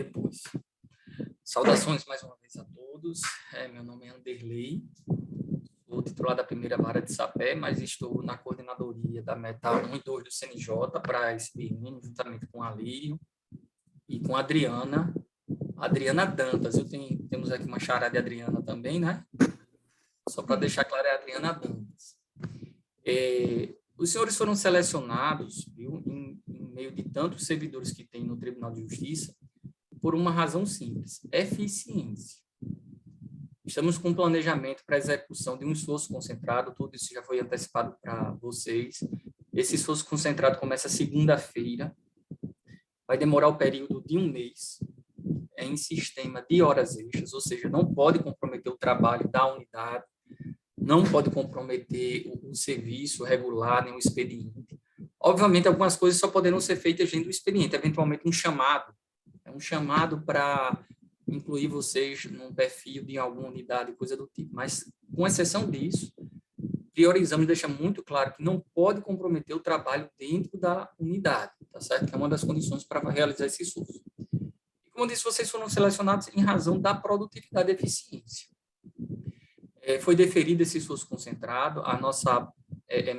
depois. Saudações mais uma vez a todos. Meu nome é Anderley, sou titular da primeira vara de Sapé, mas estou na coordenadoria da Meta 1 e 2 do CNJ para esse biênio, juntamente com a Lírio e com a Adriana Dantas. Temos aqui uma chará de Adriana também, né? Só para deixar claro, é a Adriana Dantas. Os senhores foram selecionados, viu, em meio de tantos servidores que tem no Tribunal de Justiça, por uma razão simples: eficiência. Estamos com um planejamento para a execução de um esforço concentrado, tudo isso já foi antecipado para vocês. Esse esforço concentrado começa segunda-feira, vai demorar o período de um mês, em sistema de horas extras, ou seja, não pode comprometer o trabalho da unidade, não pode comprometer o serviço regular, nem o expediente. Obviamente, algumas coisas só poderão ser feitas dentro do expediente, eventualmente um chamado. É um chamado para incluir vocês num perfil de alguma unidade, coisa do tipo. Mas, com exceção disso, priorizamos, deixa muito claro que não pode comprometer o trabalho dentro da unidade, tá certo? Que é uma das condições para realizar esse esforço. E, como eu disse, vocês foram selecionados em razão da produtividade e eficiência. Foi deferido esse esforço concentrado. A nossa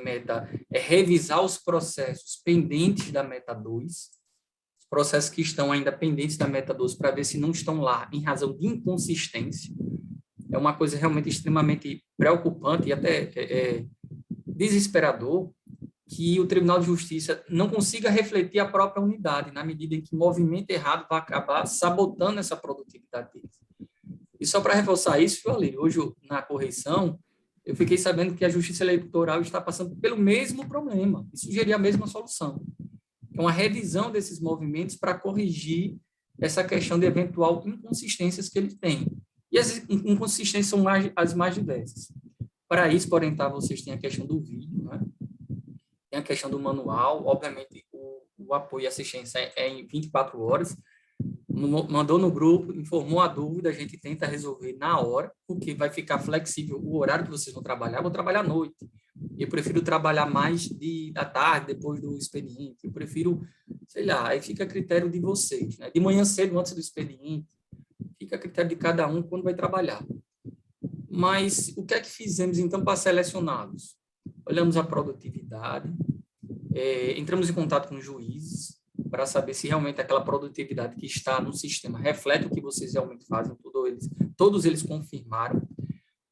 meta é revisar os processos pendentes da meta 2, os processos que estão ainda pendentes da meta 2, para ver se não estão lá em razão de inconsistência. É uma coisa realmente extremamente preocupante e até desesperador que o Tribunal de Justiça não consiga refletir a própria unidade, na medida em que o movimento errado vai acabar sabotando essa produtividade deles. E só para reforçar isso, hoje, na correição, eu fiquei sabendo que a Justiça Eleitoral está passando pelo mesmo problema e sugerir a mesma solução. É uma revisão desses movimentos para corrigir essa questão de eventual inconsistências que eles têm. E as inconsistências são as mais diversas. Para isso, para orientar vocês, tem a questão do vídeo, né? Tem a questão do manual. Obviamente, o apoio e assistência é em 24 horas. Mandou no grupo, informou a dúvida, a gente tenta resolver na hora, porque vai ficar flexível o horário que vocês vão trabalhar. Vou trabalhar à noite. Eu prefiro trabalhar mais da tarde, depois do expediente. Eu prefiro, sei lá, aí fica a critério de vocês, né? De manhã cedo, antes do expediente, fica a critério de cada um quando vai trabalhar. Mas o que é que fizemos, então, para selecioná-los? Olhamos a produtividade, entramos em contato com os juízes, para saber se realmente aquela produtividade que está no sistema reflete o que vocês realmente fazem. Todos eles confirmaram.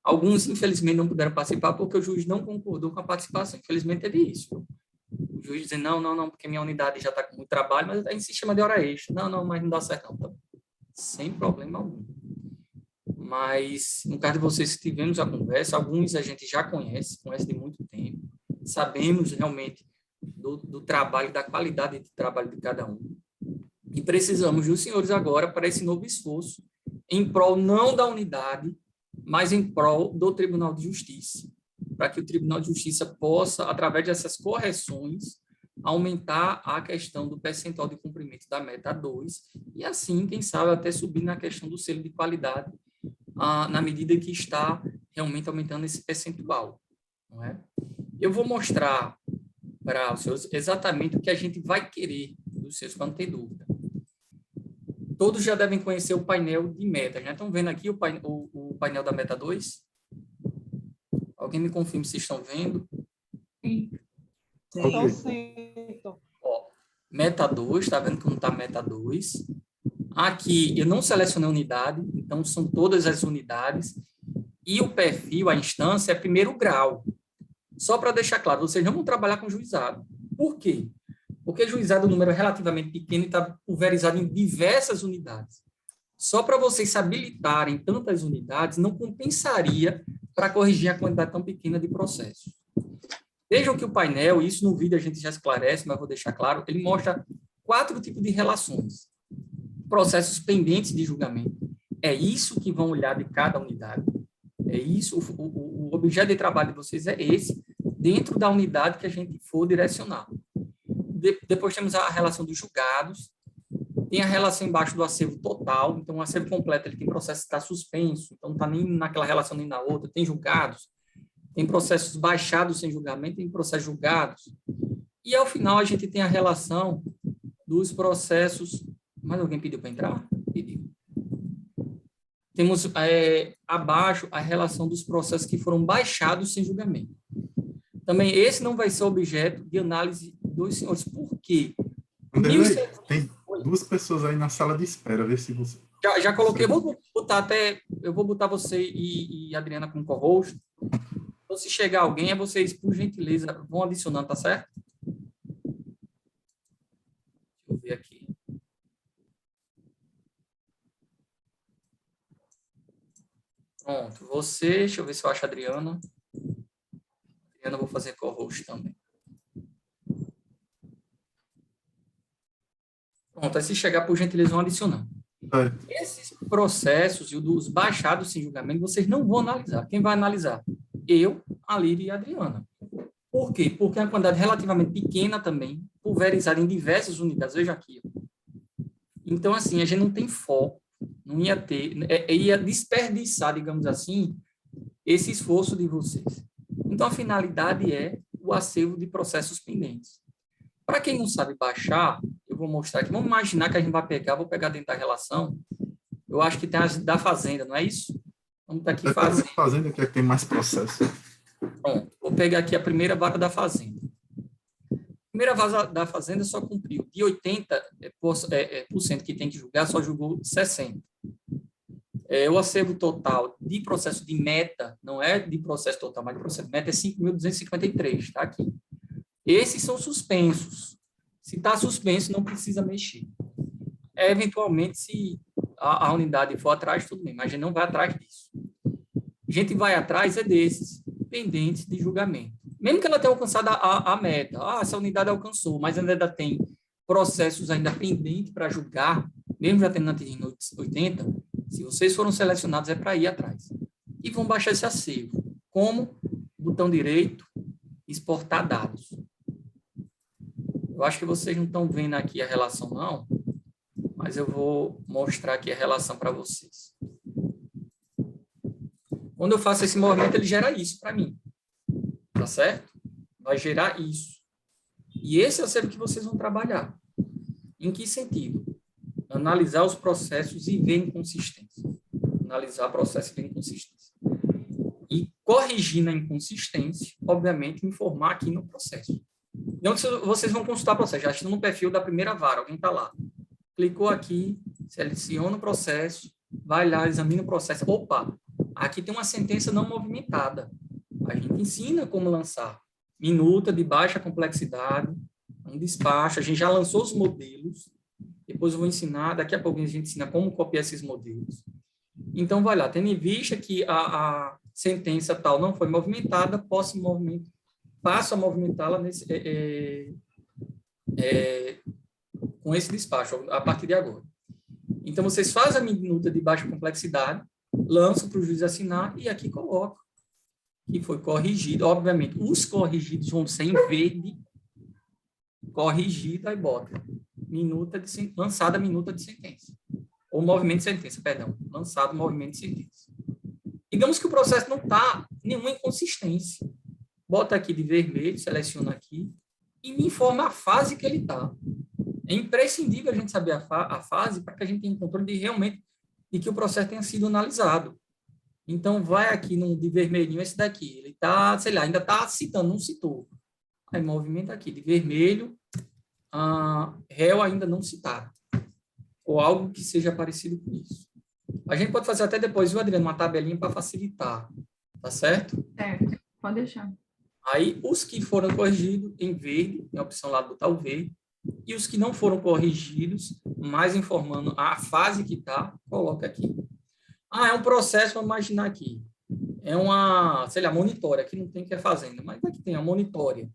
Alguns, infelizmente, não puderam participar porque o juiz não concordou com a participação. Infelizmente, teve isso. O juiz dizendo, não, porque minha unidade já está com muito trabalho, mas está em sistema de hora extra. Não, mas não dá certo, não. Então, sem problema algum. Mas, no caso de vocês, tivemos a conversa, alguns a gente já conhece de muito tempo, sabemos realmente do trabalho, da qualidade de trabalho de cada um. E precisamos dos senhores agora para esse novo esforço, em prol não da unidade, mas em prol do Tribunal de Justiça, para que o Tribunal de Justiça possa, através dessas correções, aumentar a questão do percentual de cumprimento da meta 2 e, assim, quem sabe, até subir na questão do selo de qualidade, na medida que está realmente aumentando esse percentual. Não é? Eu vou mostrar para os senhores exatamente o que a gente vai querer dos senhores, para não ter dúvida. Todos já devem conhecer o painel de metas, né? Estão vendo aqui o painel da meta 2? Alguém me confirma se estão vendo? Sim. Ó, meta 2, está vendo como está a meta 2? Aqui eu não selecionei unidade, então são todas as unidades. E o perfil, a instância, é primeiro grau. Só para deixar claro, vocês não vão trabalhar com juizado. Por quê? Porque juizado é um número relativamente pequeno e está pulverizado em diversas unidades. Só para vocês se habilitarem tantas unidades, não compensaria para corrigir a quantidade tão pequena de processos. Vejam que o painel, isso no vídeo a gente já esclarece, mas vou deixar claro, ele mostra 4 tipos de relações. Processos pendentes de julgamento. É isso que vão olhar de cada unidade. É isso, o objeto de trabalho de vocês é esse, dentro da unidade que a gente for direcionar. Depois temos a relação dos julgados, tem a relação embaixo do acervo total, então o acervo completo ele tem processo que está suspenso, então não está nem naquela relação nem na outra, tem julgados, tem processos baixados sem julgamento, tem processos julgados, e ao final a gente tem a relação dos processos... Mais alguém pediu para entrar? temos abaixo a relação dos processos que foram baixados sem julgamento. Também esse não vai ser objeto de análise dos senhores. Por quê? Anderlei, tem 2 pessoas aí na sala de espera, vê se você... Já coloquei, eu vou botar você e Adriana como co-host. Então, se chegar alguém, vocês, por gentileza, vão adicionando, tá certo? Deixa eu ver aqui. Pronto, deixa eu ver se eu acho a Adriana. Adriana, eu vou fazer co-host também. Pronto, aí se chegar, por gentileza, vão adicionando. Esses processos e os baixados sem julgamento, vocês não vão analisar. Quem vai analisar? Eu, a Líria e a Adriana. Por quê? Porque é uma quantidade relativamente pequena também, pulverizada em diversas unidades. Veja aqui. Então, assim, a gente não tem foco, não ia ter, ia desperdiçar, digamos assim, esse esforço de vocês. Então, a finalidade é o acervo de processos pendentes. Para quem não sabe baixar, eu vou mostrar aqui. Vamos imaginar que a gente vai pegar, vou pegar dentro da relação. Eu acho que tem as da fazenda, não é isso? Vamos estar aqui fazenda. Fazenda que é que tem mais processo. Pronto, vou pegar aqui a primeira vara da fazenda. A primeira vara da fazenda só cumpriu. De 80% que tem que julgar, só julgou 60%. O acervo total de processo de meta, não é de processo total, mas de processo de meta é 5.253, está aqui. Esses são suspensos. Se está suspenso, não precisa mexer. Eventualmente, se a unidade for atrás, tudo bem, mas a gente não vai atrás disso. A gente vai atrás desses, pendentes de julgamento. Mesmo que ela tenha alcançado a meta, essa unidade alcançou, mas ainda tem processos ainda pendentes para julgar, mesmo já tendo atingido 80, se vocês foram selecionados, é para ir atrás. E vão baixar esse acervo. Como? Botão direito, exportar dados. Eu acho que vocês não estão vendo aqui a relação, não, mas eu vou mostrar aqui a relação para vocês. Quando eu faço esse movimento, ele gera isso para mim. Tá certo? Vai gerar isso. E esse é o acervo que vocês vão trabalhar. Em que sentido? Analisar os processos e ver inconsistência. Analisar processo e ver inconsistência. E corrigir na inconsistência, obviamente, informar aqui no processo. Então, vocês vão consultar o processo. Já estão no perfil da primeira vara, alguém está lá. Clicou aqui, seleciona o processo, vai lá, examina o processo. Opa, aqui tem uma sentença não movimentada. A gente ensina como lançar. Minuta de baixa complexidade, um despacho. A gente já lançou os modelos. Depois eu vou ensinar, daqui a pouco a gente ensina como copiar esses modelos. Então, vai lá. Tendo em vista que a sentença tal não foi movimentada, passo a movimentá-la com esse despacho, a partir de agora. Então, vocês fazem a minuta de baixa complexidade, lançam para o juiz assinar e aqui colocam que foi corrigido. Obviamente, os corrigidos vão ser em verde, corrigido, aí bota lançada a minuta de sentença. Ou movimento de sentença, perdão. Lançado movimento de sentença. Digamos que o processo não está nenhuma inconsistência. Bota aqui de vermelho, seleciona aqui e me informa a fase que ele está. É imprescindível a gente saber a fase para que a gente tenha controle de que o processo tenha sido analisado. Então, vai aqui no de vermelhinho, esse daqui. Ele está, sei lá, ainda está citando, não citou. Aí, movimento aqui, de vermelho, réu ainda não citado. Ou algo que seja parecido com isso. A gente pode fazer até depois, viu, Adriano, uma tabelinha para facilitar. Tá certo? Certo, pode deixar. Aí, os que foram corrigidos em verde, tem a opção lá de botar o verde, e os que não foram corrigidos, mais informando a fase que está, coloca aqui. É um processo, vamos imaginar aqui. É uma, sei lá, monitória, aqui não tem que é fazenda, mas aqui tem a monitória.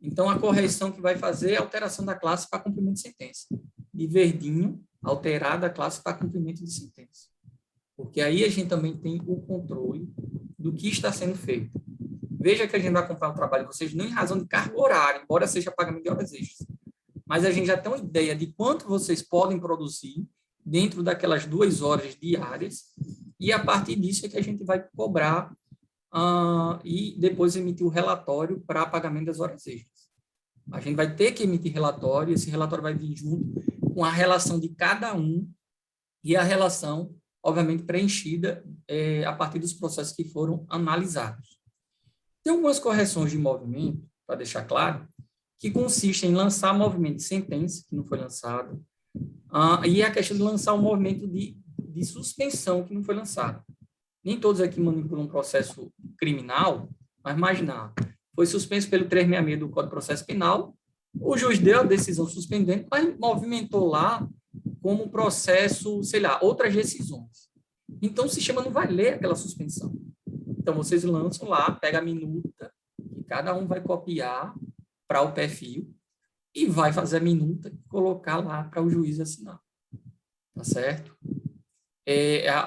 Então, a correção que vai fazer é a alteração da classe para cumprimento de sentença. De verdinho, alterada a classe para cumprimento de sentença. Porque aí a gente também tem o controle do que está sendo feito. Veja que a gente vai acompanhar o trabalho de vocês não em razão de carga horária, embora seja pagamento de horas extras. Mas a gente já tem uma ideia de quanto vocês podem produzir dentro daquelas 2 horas diárias, e a partir disso é que a gente vai cobrar e depois emitir o relatório para pagamento das horas extras. A gente vai ter que emitir relatório, esse relatório vai vir junto com a relação de cada um e a relação obviamente preenchida a partir dos processos que foram analisados. Tem algumas correções de movimento, para deixar claro, que consistem em lançar movimento de sentença, que não foi lançado, e a questão de lançar um movimento de suspensão, que não foi lançado. Nem todos aqui manipulam um processo criminal, mas imaginar, foi suspenso pelo 366 do Código de Processo Penal, o juiz deu a decisão suspendente, mas movimentou lá como processo, sei lá, outras decisões. Então, o sistema não vai ler aquela suspensão. Então, vocês lançam lá, pega a minuta, e cada um vai copiar para o perfil e vai fazer a minuta e colocar lá para o juiz assinar. Tá certo?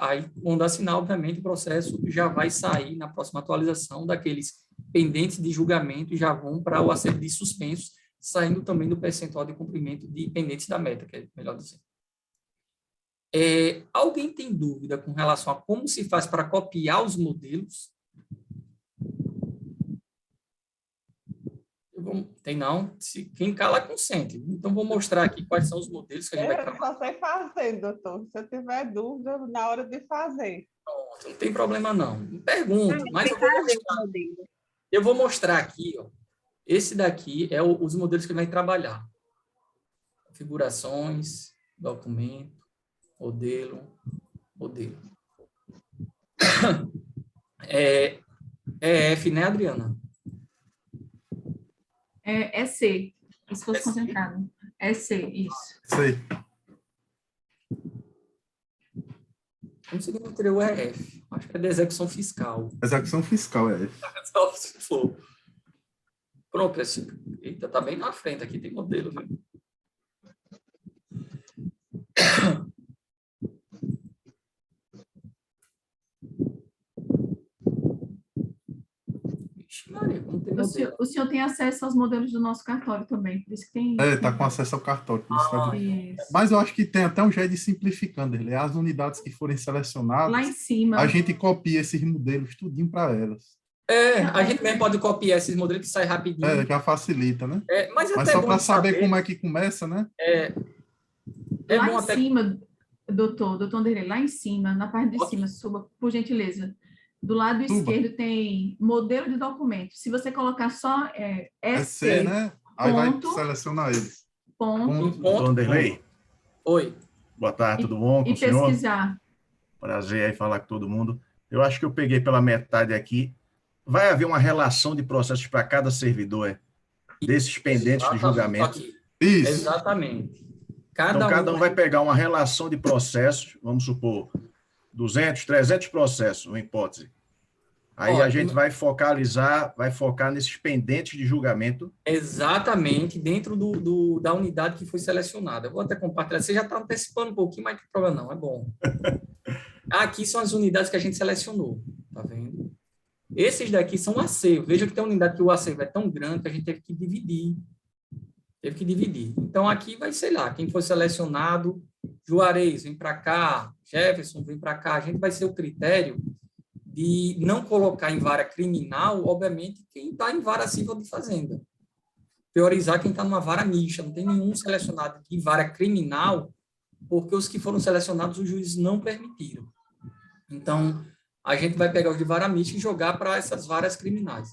Aí, quando assinar, obviamente, o processo já vai sair na próxima atualização daqueles pendentes de julgamento e já vão para o acervo de suspensos, saindo também do percentual de cumprimento de pendentes da meta, que é melhor dizer. Alguém tem dúvida com relação a como se faz para copiar os modelos? Tem não? Quem cala, consente. Então, vou mostrar aqui quais são os modelos que a gente vai trabalhar. Eu só sei fazer, doutor. Se eu tiver dúvida, na hora de fazer. Pronto, não tem problema não. Pergunta, mas eu vou mostrar aqui, ó. Esse daqui é os modelos que a gente vai trabalhar. Configurações, documento, modelo. É F, né, Adriana? É C, se fosse concentrado. É C, isso. Sei. Como se não teria o EF? Acho que é de execução fiscal. Execução fiscal, é. Só se for. Pronto, eita, tá bem na frente aqui, tem modelo, né? Vixe, Maria, como tem modelo? O senhor tem acesso aos modelos do nosso cartório também, por isso que tem... Tá com acesso ao cartório. Por isso tá Isso. Mas eu acho que tem até um jeito de simplificando. As unidades que forem selecionadas, Lá em cima. a gente copia esses modelos tudinho para elas. A gente mesmo pode copiar esses modelos que saem rapidinho. Já facilita, né? Mas Mas só para saber como é que começa, né? Lá bom em até... cima, doutor Anderlei, lá em cima, na parte de cima, suba, por gentileza. Do lado esquerdo tem modelo de documento. Se você colocar só SC, né? Aí ponto, vai selecionar eles. Ponto. Anderlei. Oi. Boa tarde, tudo bom com E o senhor? pesquisar. Prazer aí falar com todo mundo. Eu acho que eu peguei pela metade aqui. Vai haver uma relação de processos para cada servidor, desses pendentes de julgamento. Isso. Exatamente. Então, cada um vai pegar uma relação de processos, vamos supor, 200, 300 processos, uma hipótese. Aí a gente vai focar nesses pendentes de julgamento. Exatamente, dentro da unidade que foi selecionada. Eu vou até compartilhar. Você já está antecipando um pouquinho, mas não tem problema não, é bom. Aqui são as unidades que a gente selecionou, tá vendo? Esses daqui são acervo. Veja que tem uma unidade que o acervo é tão grande que a gente teve que dividir. Então, aqui vai, sei lá, quem foi selecionado, Juarez, vem para cá, Jefferson, vem para cá. A gente vai ser o critério de não colocar em vara criminal, obviamente, quem está em vara civil de fazenda. Priorizar quem está numa vara mista. Não tem nenhum selecionado em vara criminal, porque os que foram selecionados, os juízes não permitiram. Então, a gente vai pegar os de vara mista e jogar para essas varas criminais.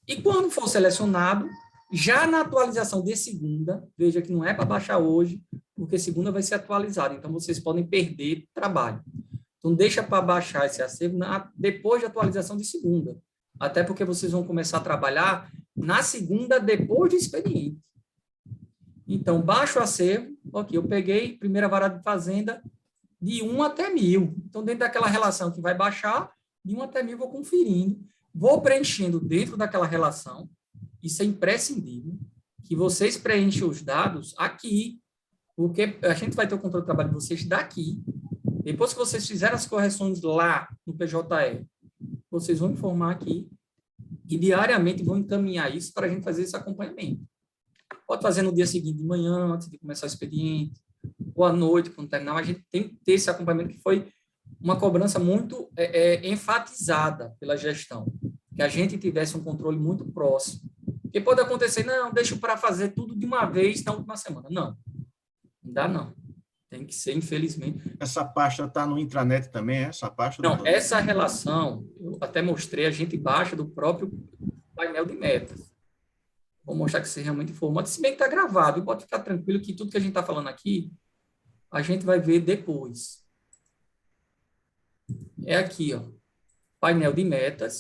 E quando for selecionado, já na atualização de segunda, veja que não é para baixar hoje, porque segunda vai ser atualizada, então vocês podem perder trabalho. Então, deixa para baixar esse acervo depois da atualização de segunda, até porque vocês vão começar a trabalhar na segunda, depois do expediente. Então, baixa o acervo, ok, eu peguei primeira vara de fazenda de 1 até 1000. Então, dentro daquela relação que vai baixar, de 1 até 1000, vou conferindo, vou preenchendo dentro daquela relação. Isso é imprescindível, que vocês preenchem os dados aqui, porque a gente vai ter o controle do trabalho de vocês daqui. Depois que vocês fizerem as correções lá no PJE, vocês vão informar aqui e diariamente vão encaminhar isso para a gente fazer esse acompanhamento. Pode fazer no dia seguinte de manhã, antes de começar o expediente, ou à noite, quando terminar, mas a gente tem que ter esse acompanhamento, que foi uma cobrança muito enfatizada pela gestão, que a gente tivesse um controle muito próximo. Porque pode acontecer, não, deixa para fazer tudo de uma vez na última semana. Não dá não. Tem que ser, infelizmente. Essa pasta está no intranet também, essa pasta? Não, essa relação, eu até mostrei, a gente baixa do próprio painel de metas. Vou mostrar que você realmente informa. Se bem que está gravado, pode ficar tranquilo que tudo que a gente está falando aqui, a gente vai ver depois. É aqui, ó, painel de metas.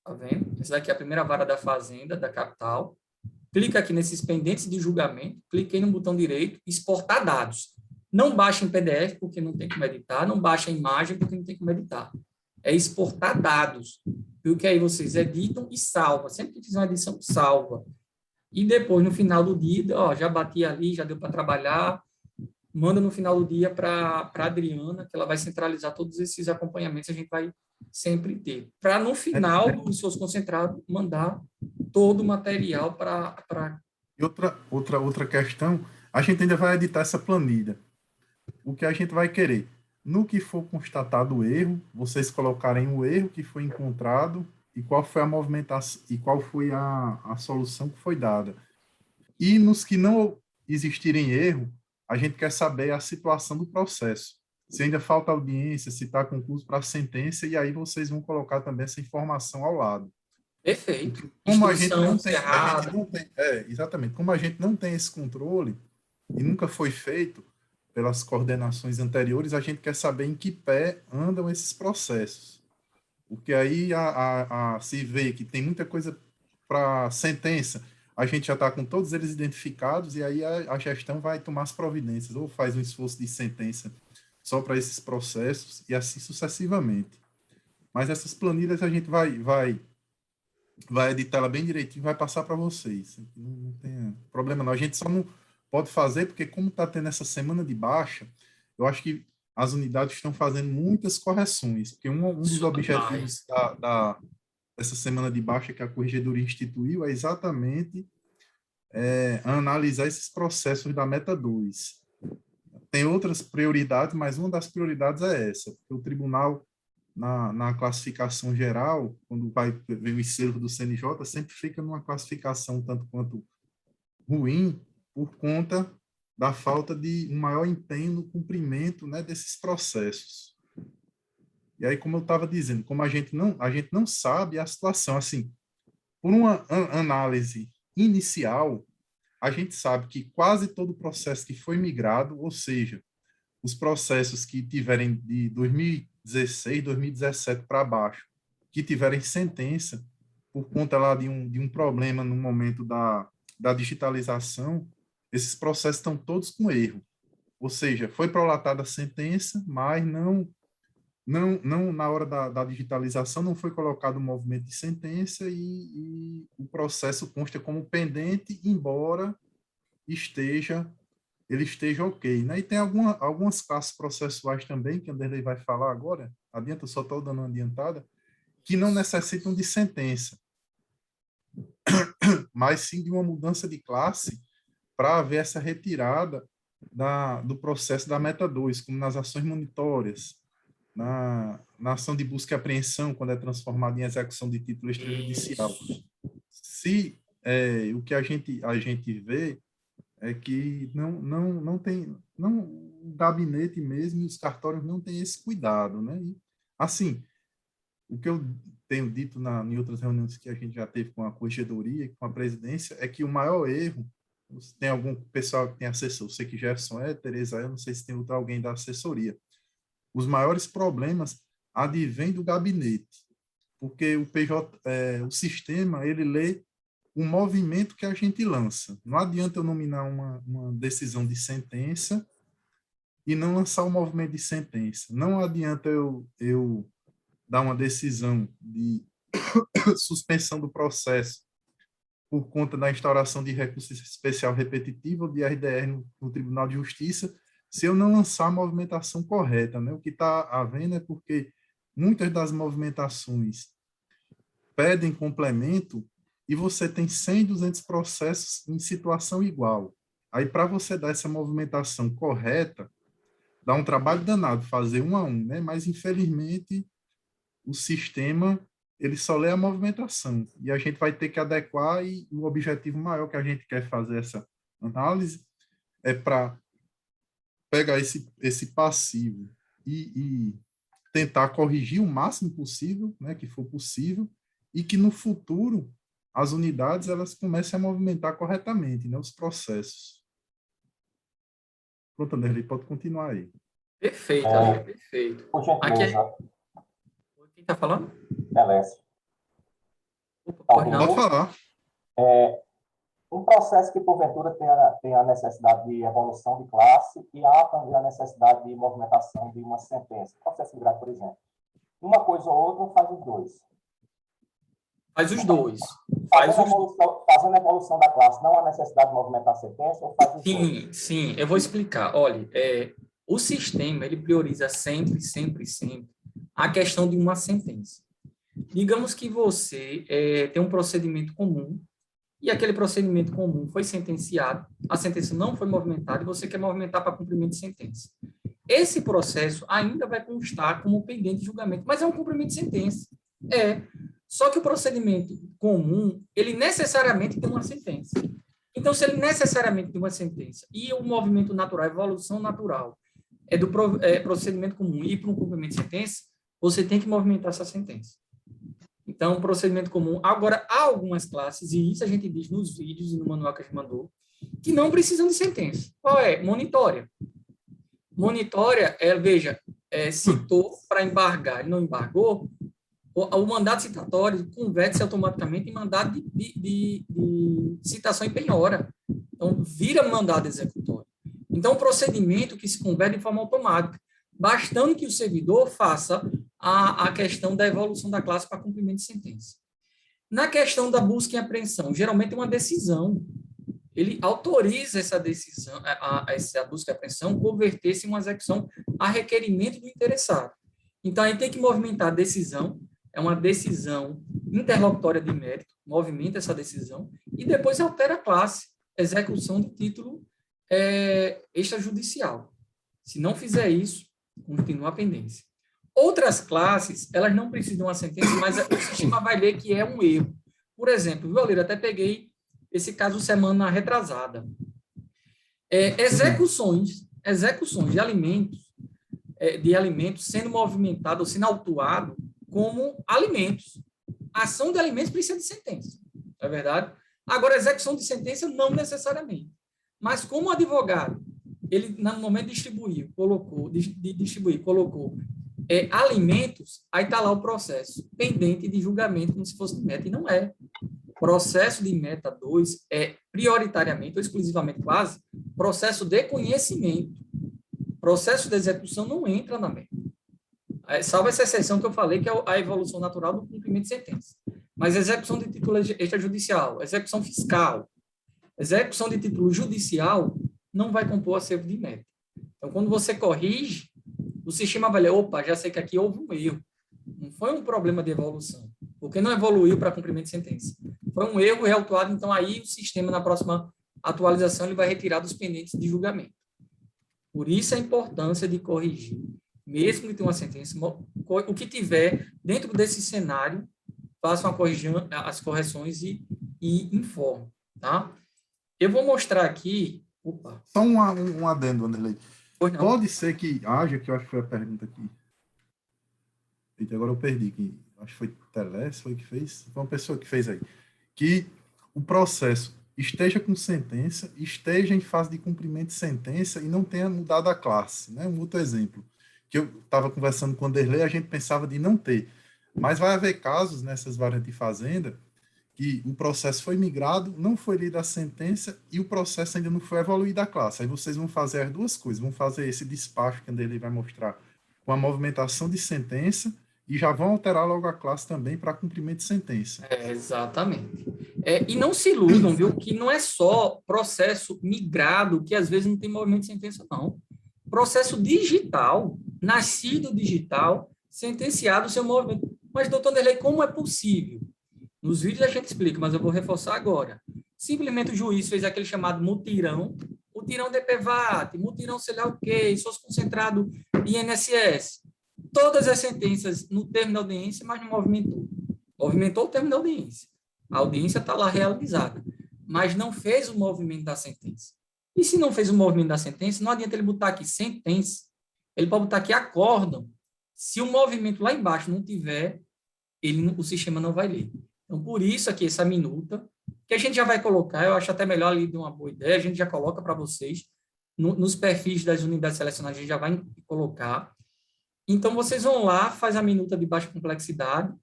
Tá vendo? Essa daqui é a primeira vara da Fazenda, da capital. Clica aqui nesses pendentes de julgamento, cliquei no botão direito, exportar dados. Não baixa em PDF, porque não tem como editar, não baixa em imagem, porque não tem como editar. É exportar dados. Viu que aí vocês editam e salva. Sempre que fizer uma edição, salva. E depois, no final do dia, ó, já bati ali, já deu para trabalhar, manda no final do dia para a Adriana, que ela vai centralizar todos esses acompanhamentos, a gente vai sempre ter. Para, no final do esforço concentrado, mandar todo o material para... E outra questão, a gente ainda vai editar essa planilha. O que a gente vai querer? No que for constatado o erro, vocês colocarem o erro que foi encontrado e qual foi a movimentação e qual foi a solução que foi dada. E nos que não existirem erro, a gente quer saber a situação do processo. Se ainda falta audiência, se está concurso para sentença, e aí vocês vão colocar também essa informação ao lado. Perfeito. Como a gente não tem, exatamente, como a gente não tem esse controle e nunca foi feito pelas coordenações anteriores, a gente quer saber em que pé andam esses processos. Porque aí se vê que tem muita coisa para sentença, a gente já está com todos eles identificados e aí a gestão vai tomar as providências, ou faz um esforço de sentença só para esses processos e assim sucessivamente. Mas essas planilhas a gente vai editar ela bem direitinho e vai passar para vocês. Não tem problema não. A gente só não pode fazer porque como está tendo essa semana de baixa, eu acho que as unidades estão fazendo muitas correções, porque um dos objetivos dessa semana de baixa que a Corregedoria instituiu é exatamente analisar esses processos da Meta 2. Tem outras prioridades, mas uma das prioridades é essa, porque o tribunal, na classificação geral, quando vem o encerro do CNJ, sempre fica numa classificação tanto quanto ruim, por conta da falta de um maior empenho no cumprimento, né, desses processos. E aí, como eu estava dizendo, como a gente não sabe a situação, assim, por uma análise inicial, a gente sabe que quase todo o processo que foi migrado, ou seja, os processos que tiverem de 2016, 2017 para baixo, que tiverem sentença, por conta lá de um problema no momento da digitalização, esses processos estão todos com erro. Ou seja, foi prolatada a sentença, mas não na hora da digitalização não foi colocado o movimento de sentença e o processo consta como pendente, embora ele esteja ok. Né? E tem algumas classes processuais também, que a Anderlei vai falar agora, adianta, eu só estou dando uma adiantada, que não necessitam de sentença, mas sim de uma mudança de classe para haver essa retirada do processo da Meta 2, como nas ações monitórias, na ação de busca e apreensão, quando é transformada em execução de título extrajudicial. Se o que a gente vê é que não tem, o gabinete mesmo e os cartórios não têm esse cuidado, né? E, assim, o que eu tenho dito em outras reuniões que a gente já teve com a corregedoria, com a presidência, é que o maior erro, tem algum pessoal que tem assessor, eu sei que Jefferson Tereza, eu não sei se tem outro alguém da assessoria. Os maiores problemas advêm do gabinete, porque o sistema, ele lê o movimento que a gente lança. Não adianta eu nominar uma decisão de sentença e não lançar o movimento de sentença. Não adianta eu dar uma decisão de suspensão do processo por conta da instauração de recurso especial repetitivo ou de RDR no Tribunal de Justiça, se eu não lançar a movimentação correta. Né? O que está havendo é porque muitas das movimentações pedem complemento e você tem 100, 200 processos em situação igual. Aí, para você dar essa movimentação correta, dá um trabalho danado fazer um a um, né? Mas, infelizmente, o sistema ele só lê a movimentação e a gente vai ter que adequar e o objetivo maior que a gente quer fazer essa análise é para pegar esse passivo e tentar corrigir o máximo possível, né, que for possível, e que no futuro as unidades elas comecem a movimentar corretamente, né, os processos. Pronto, Anderlei, pode continuar aí. Perfeito, Ale, perfeito. Por gentileza. Quem está falando? Beleza. Opa, Pode falar. Um processo que, porventura, tem a necessidade de evolução de classe e há também a necessidade de movimentação de uma sentença. Processo migrado, por exemplo. Uma coisa ou outra faz os dois. Faz os dois. Fazendo a evolução da classe, não há necessidade de movimentar a sentença ou faz os dois? Sim, eu vou explicar. Olha, o sistema, ele prioriza sempre a questão de uma sentença. Digamos que você tem um procedimento comum e aquele procedimento comum foi sentenciado, a sentença não foi movimentada e você quer movimentar para cumprimento de sentença. Esse processo ainda vai constar como pendente de julgamento, mas é um cumprimento de sentença. Só que o procedimento comum, ele necessariamente tem uma sentença. Então, se ele necessariamente tem uma sentença e o movimento natural, a evolução natural do procedimento comum e para um cumprimento de sentença, você tem que movimentar essa sentença. Então, procedimento comum. Agora, há algumas classes, e isso a gente diz nos vídeos e no manual que a gente mandou, que não precisam de sentença. Qual é? Monitória. Monitória, veja, citou para embargar, ele não embargou, o mandado citatório converte-se automaticamente em mandado de citação e penhora. Então, vira mandado executório. Então, o procedimento que se converte de forma automática, bastando que o servidor faça a questão da evolução da classe para cumprimento de sentença. Na questão da busca e apreensão, geralmente é uma decisão. Ele autoriza essa decisão, essa busca e apreensão, converter-se em uma execução a requerimento do interessado. Então, aí tem que movimentar a decisão, é uma decisão interlocutória de mérito, movimenta essa decisão, e depois altera a classe, execução de título extrajudicial. Se não fizer isso, continua a pendência. Outras classes, elas não precisam de uma sentença, mas o sistema vai ler que é um erro. Por exemplo, viu, Alira, até peguei esse caso semana retrasada. Execuções de alimentos sendo movimentado ou sendo autuado como alimentos. A ação de alimentos precisa de sentença, não é verdade? Agora, a execução de sentença não necessariamente. Mas como o advogado, ele, no momento de distribuir, colocou alimentos, aí está lá o processo pendente de julgamento como se fosse de meta, e não é. Processo de meta 2 é prioritariamente, ou exclusivamente quase, processo de conhecimento. Processo de execução não entra na meta. Salvo essa exceção que eu falei, que é a evolução natural do cumprimento de sentença. Mas execução de título extrajudicial, execução fiscal, execução de título judicial não vai compor acervo de meta. Então, quando você corrige, o sistema vai ler, opa, já sei que aqui houve um erro. Não foi um problema de evolução, porque não evoluiu para cumprimento de sentença. Foi um erro reautuado, então aí o sistema, na próxima atualização, ele vai retirar dos pendentes de julgamento. Por isso a importância de corrigir, mesmo que tenha uma sentença, o que tiver dentro desse cenário, façam as correções e informe, tá? Eu vou mostrar aqui... Opa. Só um adendo, Anderlei. Pode ser que haja, que eu acho que foi a pergunta aqui. Eita, agora eu perdi, que acho que foi Teles, foi que fez? Foi uma pessoa que fez aí. Que o processo esteja com sentença, esteja em fase de cumprimento de sentença e não tenha mudado a classe, né? Um outro exemplo, que eu estava conversando com o Anderlei, a gente pensava de não ter. Mas vai haver casos nessas variantes de fazenda que o processo foi migrado, não foi lida a sentença e o processo ainda não foi evoluído a classe. Aí vocês vão fazer as duas coisas, vão fazer esse despacho que o Anderlei vai mostrar com a movimentação de sentença e já vão alterar logo a classe também para cumprimento de sentença. Exatamente. E não se iludam, viu, que não é só processo migrado, que às vezes não tem movimento de sentença, não. Processo digital, nascido digital, sentenciado seu movimento. Mas, doutor Anderlei, como é possível? Nos vídeos a gente explica, mas eu vou reforçar agora. Simplesmente o juiz fez aquele chamado mutirão de PVAT, mutirão sei lá o quê, esforço concentrado INSS. Todas as sentenças no termo da audiência, mas não movimentou. Movimentou o termo da audiência. A audiência está lá realizada, mas não fez o movimento da sentença. E se não fez o movimento da sentença, não adianta ele botar aqui sentença, ele pode botar aqui acórdão. Se o movimento lá embaixo não tiver, o sistema não vai ler. Então, por isso aqui, essa minuta, que a gente já vai colocar, eu acho até melhor ali de uma boa ideia, a gente já coloca para vocês, nos perfis das unidades selecionadas, a gente já vai colocar. Então, vocês vão lá, faz a minuta de baixa complexidade,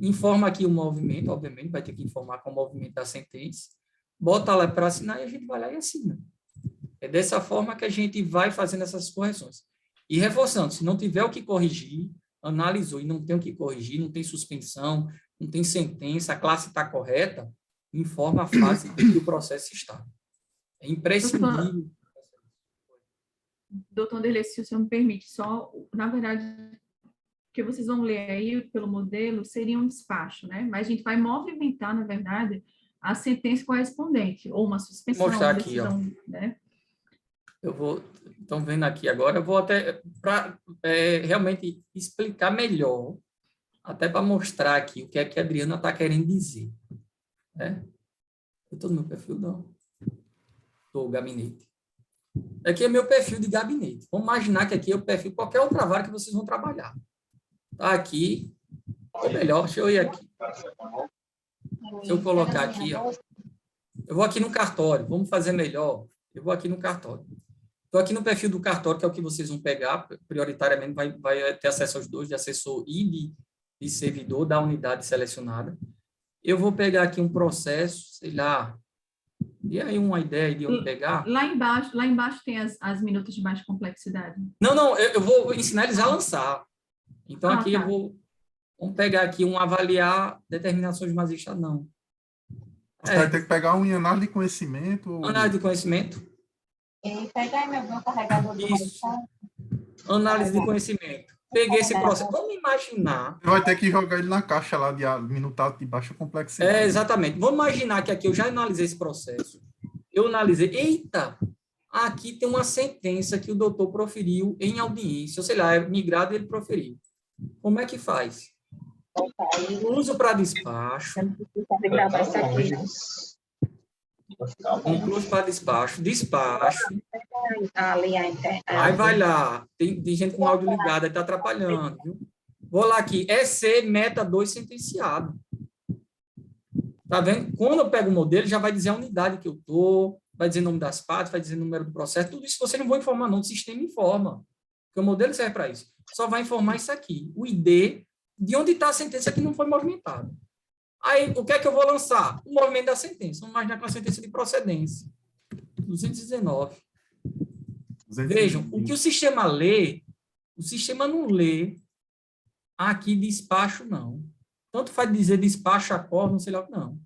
informa aqui o movimento, obviamente, vai ter que informar com o movimento da sentença, bota lá para assinar e a gente vai lá e assina. É dessa forma que a gente vai fazendo essas correções. E reforçando, se não tiver o que corrigir, analisou e não tem o que corrigir, não tem suspensão, não tem sentença, a classe está correta, informa a fase em que o processo está. É imprescindível. Doutor Anderlei, se o senhor me permite, só, na verdade, o que vocês vão ler aí pelo modelo seria um despacho, né? Mas a gente vai movimentar, na verdade, a sentença correspondente, ou uma suspensão. Vou mostrar aqui, decisão, ó. Né? Eu vou, estão vendo aqui agora, eu vou até, para realmente explicar melhor, até para mostrar aqui o que é que a Adriana está querendo dizer. Né? Eu estou no meu perfil, não. Estou gabinete. Aqui é meu perfil de gabinete. Vamos imaginar que aqui é o perfil de qualquer outra vara que vocês vão trabalhar. Tá aqui, ou melhor, deixa eu ir aqui. Se eu colocar aqui, ó, eu vou aqui no cartório, vamos fazer melhor. Eu vou aqui no cartório. Estou aqui no perfil do cartório, que é o que vocês vão pegar, prioritariamente vai ter acesso aos dois, de assessor e de servidor da unidade selecionada. Eu vou pegar aqui um processo, sei lá, e aí uma ideia de onde pegar? Lá embaixo tem as minutas de baixa complexidade. Não, eu vou ensinar eles a lançar. Então, aqui tá. Vamos pegar aqui um avaliar determinações de magistrado, não. Você vai ter que pegar um em análise de conhecimento. Análise de conhecimento. E pegar aí meu carregador de Isso. Análise de conhecimento. Peguei esse processo. Vamos imaginar. Você vai ter que jogar ele na caixa lá de minutado de baixa complexidade. Exatamente. Vamos imaginar que aqui eu já analisei esse processo. Eu analisei. Eita! Aqui tem uma sentença que o doutor proferiu em audiência. Ou sei lá, é migrado e ele proferiu. Como é que faz? Concluso para despacho. Concluso para despacho. Aí vai lá. Tem gente com áudio ligado, aí está atrapalhando. Viu? Vou lá aqui. EC meta 2 sentenciado. Tá vendo? Quando eu pego o modelo, já vai dizer a unidade que eu estou, vai dizer o nome das partes, vai dizer o número do processo. Tudo isso você não vai informar, não. O sistema informa. Porque o modelo serve para isso. Só vai informar isso aqui. O ID, de onde está a sentença que não foi movimentada. Aí, o que é que eu vou lançar? O movimento da sentença. Vamos imaginar com a sentença de procedência. 219. Vejam, o que o sistema lê, o sistema não lê aqui despacho, não. Tanto faz dizer despacho, acordo, não sei lá, não.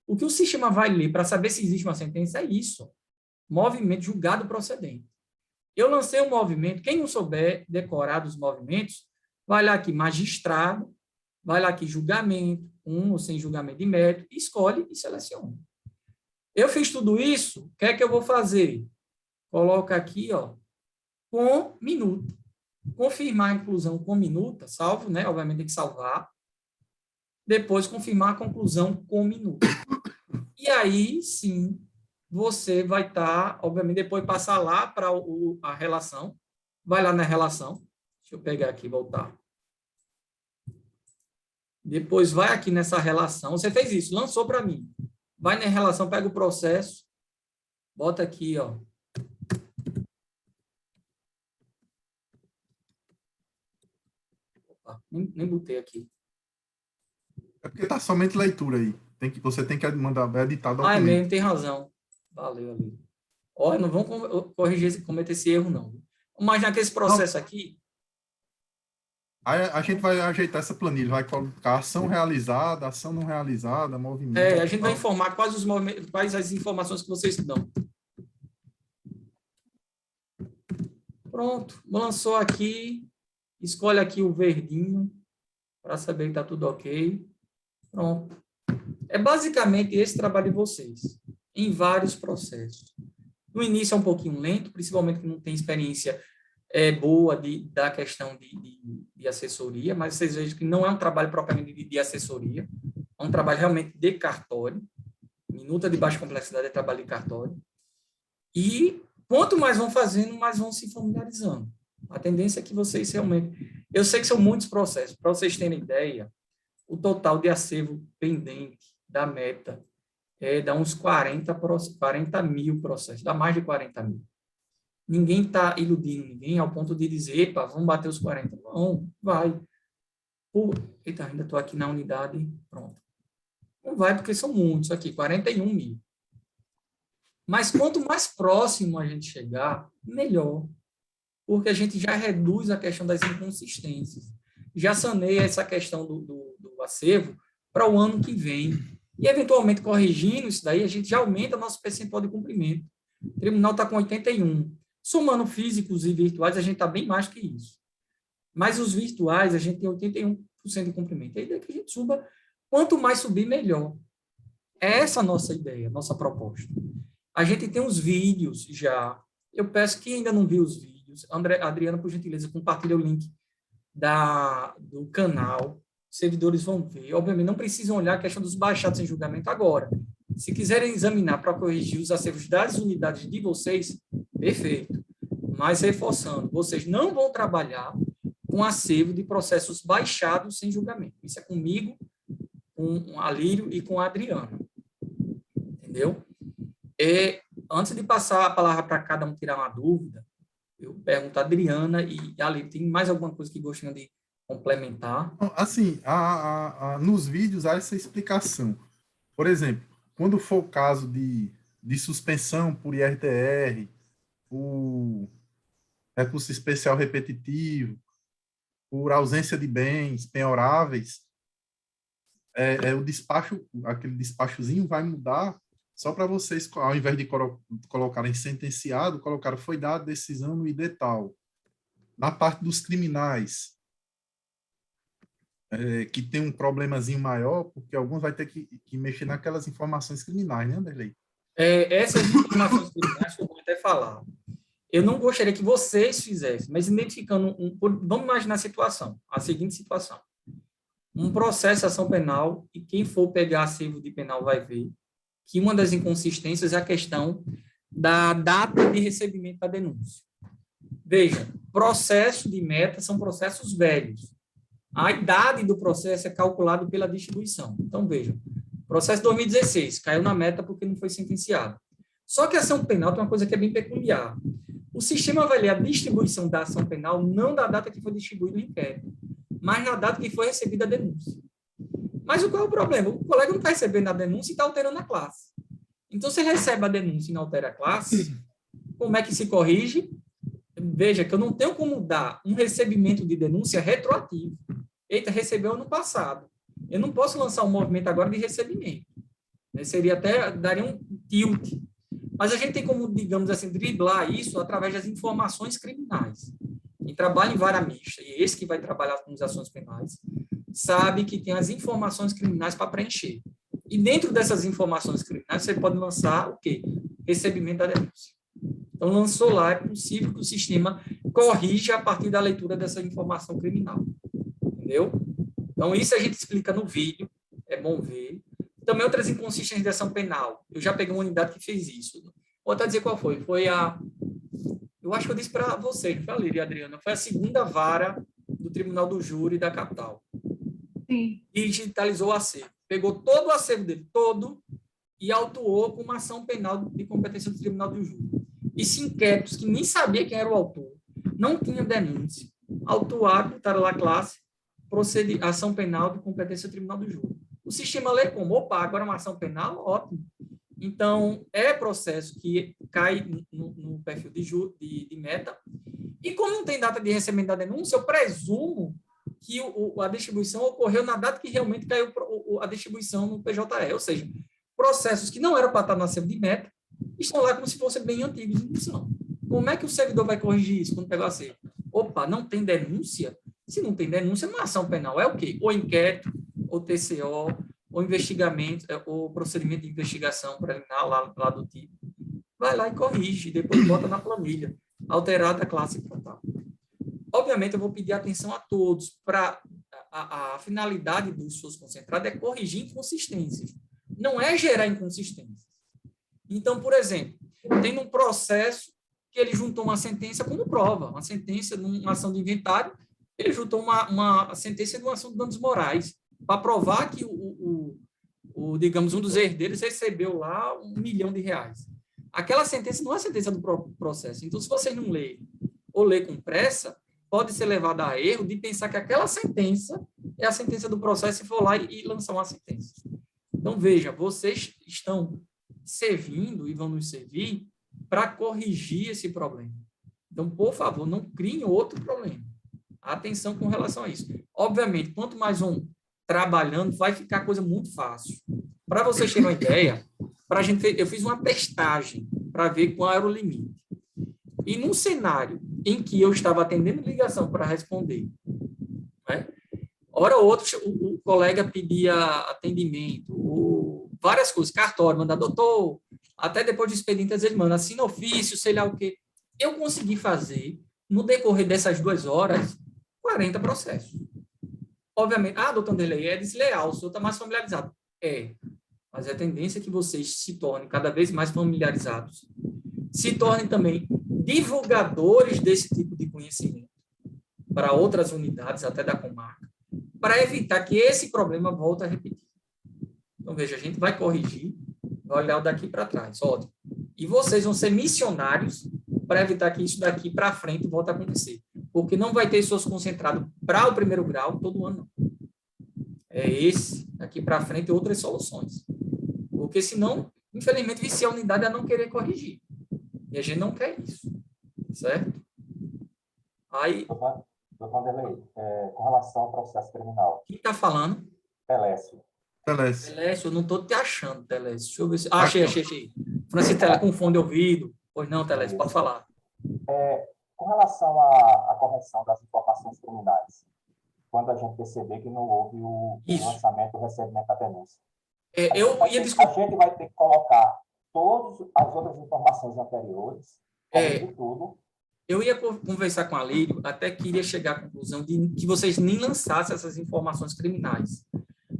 O que o sistema vai ler para saber se existe uma sentença é isso. Movimento julgado procedente. Eu lancei um movimento, quem não souber decorar dos movimentos, vai lá aqui magistrado, vai lá aqui julgamento, com ou sem julgamento de mérito, escolhe e seleciona. Eu fiz tudo isso, o que é que eu vou fazer? Coloca aqui, ó, com minuta. Confirmar a inclusão com minuta, salvo, né? Obviamente tem que salvar. Depois confirmar a conclusão com minuta. E aí, sim, você vai estar, obviamente, depois passar lá para a relação. Vai lá na relação. Deixa eu pegar aqui e voltar. Depois vai aqui nessa relação. Você fez isso, lançou para mim. Vai na relação, pega o processo, bota aqui, ó. Opa, nem botei aqui. É porque tá somente leitura aí. Você tem que mandar editar documento. Ah, é mesmo, tem razão. Valeu ali. Olha, não vamos cometer esse erro, não. Vamos imaginar que esse processo aqui... Aí a gente vai ajeitar essa planilha, vai colocar ação realizada, ação não realizada, movimento. A gente vai informar quais as informações que vocês dão. Pronto, lançou aqui, escolhe aqui o verdinho, para saber que está tudo ok. Pronto. É basicamente esse trabalho de vocês, em vários processos. No início é um pouquinho lento, principalmente que não tem experiência boa da questão de assessoria, mas vocês vejam que não é um trabalho propriamente de assessoria, é um trabalho realmente de cartório. Minuta de baixa complexidade é trabalho de cartório. E quanto mais vão fazendo, mais vão se familiarizando. A tendência é que vocês realmente... Eu sei que são muitos processos. Para vocês terem ideia, o total de acervo pendente da meta dá uns 40 mil processos, dá mais de 40 mil. Ninguém está iludindo ninguém ao ponto de dizer, epa, vamos bater os 40. Não, vai. Eita, ainda estou aqui na unidade, pronto. Não vai, porque são muitos aqui, 41 mil. Mas quanto mais próximo a gente chegar, melhor. Porque a gente já reduz a questão das inconsistências. Já saneia essa questão do acervo para o ano que vem. E, eventualmente, corrigindo isso daí, a gente já aumenta nosso percentual de cumprimento. O tribunal está com 81. Somando físicos e virtuais, a gente está bem mais que isso. Mas os virtuais, a gente tem 81% de cumprimento. A ideia é que a gente suba, quanto mais subir, melhor. É essa a nossa ideia, a nossa proposta. A gente tem os vídeos já. Eu peço que ainda não viu os vídeos. Adriana, por gentileza, compartilha o link do canal. Os servidores vão ver. Obviamente, não precisam olhar a questão dos baixados em julgamento agora. Se quiserem examinar para corrigir os acervos das unidades de vocês, perfeito. Mas, reforçando, vocês não vão trabalhar com acervo de processos baixados sem julgamento. Isso é comigo, com a Lírio e com a Adriana. Entendeu? Antes de passar a palavra para cada um tirar uma dúvida, eu pergunto a Adriana e a Lírio, tem mais alguma coisa que gostariam de complementar? Assim, nos vídeos há essa explicação. Por exemplo, quando for o caso de suspensão por IRTR, por recurso especial repetitivo, por ausência de bens penhoráveis, o despacho, aquele despachozinho vai mudar só para vocês, ao invés de colocarem sentenciado, colocaram foi dada decisão no ID tal. Na parte dos criminais, que tem um problemazinho maior, porque alguns vai ter que mexer naquelas informações criminais, né, Anderlei? Essas informações criminais que eu vou até falar. Eu não gostaria que vocês fizessem, mas identificando, vamos imaginar a seguinte situação. Um processo de ação penal, e quem for pegar acervo de penal vai ver que uma das inconsistências é a questão da data de recebimento da denúncia. Veja, processo de meta são processos velhos. A idade do processo é calculada pela distribuição. Então, veja, processo 2016, caiu na meta porque não foi sentenciado. Só que a ação penal tem uma coisa que é bem peculiar. O sistema vai ler a distribuição da ação penal não da data que foi distribuído o inquérito, mas na data que foi recebida a denúncia. Mas qual é o problema? O colega não está recebendo a denúncia e está alterando a classe. Então, se recebe a denúncia e não altera a classe, como é que se corrige? Veja que eu não tenho como dar um recebimento de denúncia retroativo. Eita, recebeu ano passado. Eu não posso lançar um movimento agora de recebimento. Daria um tilt. Mas a gente tem como, digamos assim, driblar isso através das informações criminais. Quem trabalha em vara mista, e esse que vai trabalhar com as ações penais, sabe que tem as informações criminais para preencher. E dentro dessas informações criminais, você pode lançar o quê? Recebimento da denúncia. Então, lançou lá, é possível que o sistema corrija a partir da leitura dessa informação criminal. Entendeu? Então, isso a gente explica no vídeo, é bom ver. Também outras inconsistências de ação penal. Eu já peguei uma unidade que fez isso. Vou até dizer qual foi. Foi eu acho que eu disse para vocês, não falei, Adriana, foi a segunda vara do Tribunal do Júri da capital. Sim. E digitalizou o acervo. Pegou todo o acervo dele, todo, e autuou com uma ação penal de competência do Tribunal do Júri. Esses inquéritos, que nem sabia quem era o autor, não tinha denúncia, autuaram, botaram lá a classe, ação penal de competência do Tribunal do Júri. O sistema lê como, opa, agora uma ação penal, ótimo. Então, é processo que cai no perfil de meta. E como não tem data de recebimento da denúncia, eu presumo que a distribuição ocorreu na data que realmente caiu a distribuição no PJE. Ou seja, processos que não eram para estar no acervo de meta estão lá como se fossem bem antigos de indução. Como é que o servidor vai corrigir isso quando pegar o acervo? Opa, não tem denúncia? Se não tem denúncia, não é ação penal. É o quê? Ou inquérito, ou TCO, ou investigamento, ou procedimento de investigação preliminar lá do tipo. Vai lá e corrige, depois bota na planilha, alterada a classe tal. Obviamente, eu vou pedir atenção a todos para a finalidade do esforço concentrado é corrigir inconsistências, não é gerar inconsistências. Então, por exemplo, tem um processo que ele juntou uma sentença como prova, uma sentença de uma ação de inventário, ele juntou uma sentença de uma ação de danos morais, para provar que digamos, um dos herdeiros recebeu lá R$1 milhão. Aquela sentença não é a sentença do próprio processo. Então, se vocês não lerem ou ler com pressa, pode ser levado a erro de pensar que aquela sentença é a sentença do processo e for lá e lançar uma sentença. Então, veja, vocês estão servindo e vão nos servir para corrigir esse problema. Então, por favor, não criem outro problema. Atenção com relação a isso. Obviamente, quanto mais vão trabalhando, vai ficar a coisa muito fácil. Para vocês terem uma ideia, eu fiz uma testagem para ver qual era o limite. E num cenário em que eu estava atendendo ligação para responder, né? Hora ou outra, o colega pedia atendimento, ou várias coisas, cartório, manda doutor, até depois do expediente, às vezes manda assina ofício, sei lá o quê. Eu consegui fazer, no decorrer dessas 2 horas, 40 processos. Obviamente, doutor Anderley, é desleal, o senhor está mais familiarizado. Mas a tendência é que vocês se tornem cada vez mais familiarizados, se tornem também divulgadores desse tipo de conhecimento para outras unidades, até da comarca, para evitar que esse problema volte a repetir. Então, veja, a gente vai corrigir, vai olhar daqui para trás, ótimo. E vocês vão ser missionários para evitar que isso daqui para frente volte a acontecer. Porque não vai ter esforço concentrado para o 1º grau todo ano. É esse, daqui para frente, outras soluções. Porque senão, infelizmente, vicia a unidade a não querer corrigir. E a gente não quer isso. Certo? Aí... Doutor Anderley, com relação ao processo criminal. Quem está falando? Telécio, eu não estou te achando, Telécio. Deixa eu ver se... achei. Francisco Telécio com fone de ouvido. Pois não, Telécio, pode falar. Com relação à correção das informações criminais, quando a gente perceber que não houve o lançamento, o recebimento da denúncia. A gente vai ter que colocar todas as outras informações anteriores, de tudo. Eu ia conversar com a Lírio, até queria chegar à conclusão de que vocês nem lançassem essas informações criminais,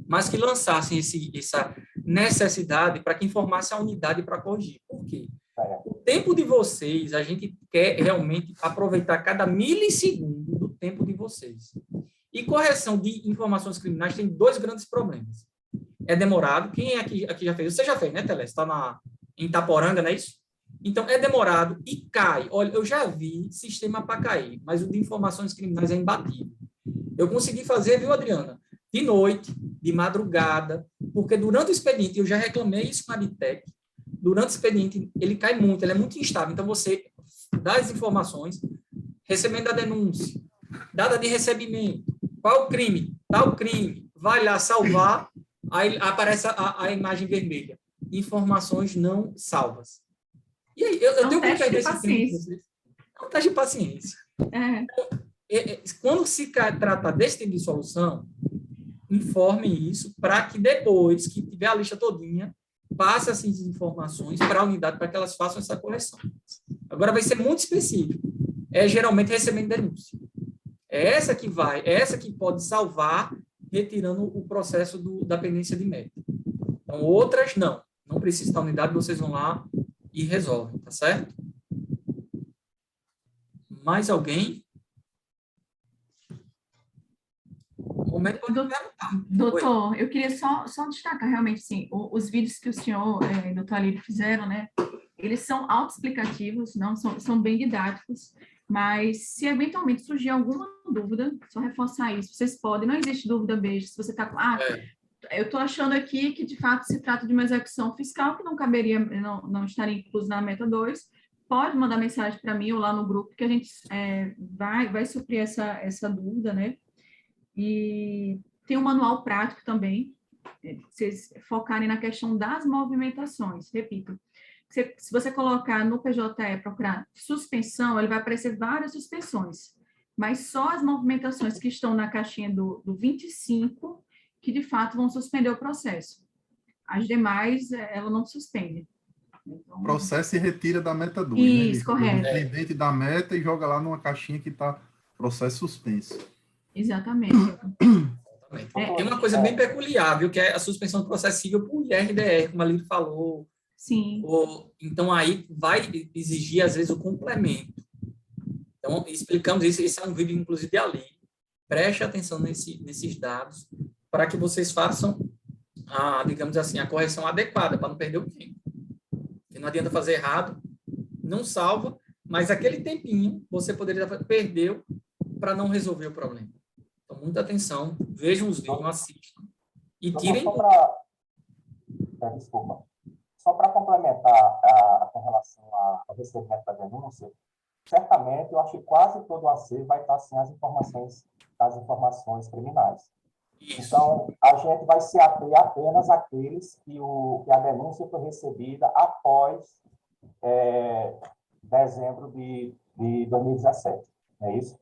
mas que lançassem essa necessidade para que informasse a unidade para corrigir. Por quê? O tempo de vocês, a gente quer realmente aproveitar cada milissegundo do tempo de vocês. E correção de informações criminais tem 2 grandes problemas. É demorado. Quem aqui já fez? Você já fez, né, Telé? Você está em Itaporanga, não é isso? Então, é demorado e cai. Olha, eu já vi sistema para cair, mas o de informações criminais é imbatível. Eu consegui fazer, viu, Adriana? De noite, de madrugada, porque durante o expediente, eu já reclamei isso com a Bitec, durante o expediente, ele cai muito, ele é muito instável. Então, você dá as informações, recebendo a denúncia, data de recebimento, qual o crime, tal crime, vai lá salvar, aí aparece a imagem vermelha. Informações não salvas. E aí, eu tenho que perder esse tempo. É um teste de paciência. Quando se trata desse tipo de solução, informem isso para que depois que tiver a lista todinha, passe essas informações para a unidade para que elas façam essa correção. Agora vai ser muito específico. Geralmente recebendo denúncia. É essa que pode salvar, retirando o processo da pendência de meta. Então, outras não. Não precisa da unidade, vocês vão lá e resolvem, tá certo? Mais alguém? Doutor, eu queria só destacar realmente, sim, os vídeos que o senhor e o doutor Alírio fizeram, né? Eles são autoexplicativos, não são bem didáticos, mas se eventualmente surgir alguma dúvida, só reforçar isso, vocês podem, não existe dúvida, beijo, se você está com... eu estou achando aqui que, de fato, se trata de uma execução fiscal que não caberia, não estaria incluso na meta 2, pode mandar mensagem para mim ou lá no grupo, que a gente vai suprir essa dúvida, né? E tem um manual prático também, vocês focarem na questão das movimentações. Repito, se você colocar no PJE, procurar suspensão, ele vai aparecer várias suspensões, mas só as movimentações que estão na caixinha do 25, que de fato vão suspender o processo. As demais, ela não suspende. Então, processo e retira da meta 2. Isso, né? correto. Independente da meta e joga lá numa caixinha que está processo suspenso. Exatamente. Tem uma coisa bem peculiar, viu, que é a suspensão do processo civil por IRDR, como a Lírio falou, Sim. Então, aí vai exigir, às vezes, o complemento. Então, explicamos isso. Esse é um vídeo, inclusive, de Ali. Preste atenção nesses dados para que vocês façam, digamos assim, a correção adequada, para não perder o tempo. Porque não adianta fazer errado, não salva, mas aquele tempinho você poderia perdeu para não resolver o problema. Então, muita atenção, vejam os vídeos, assistam e tirem... Desculpa. Só para complementar com relação ao recebimento da denúncia, certamente eu acho que quase todo o acervo vai estar sem as informações criminais. Isso. Então, a gente vai se ater apenas àqueles que a denúncia foi recebida após dezembro de 2017. Não é isso?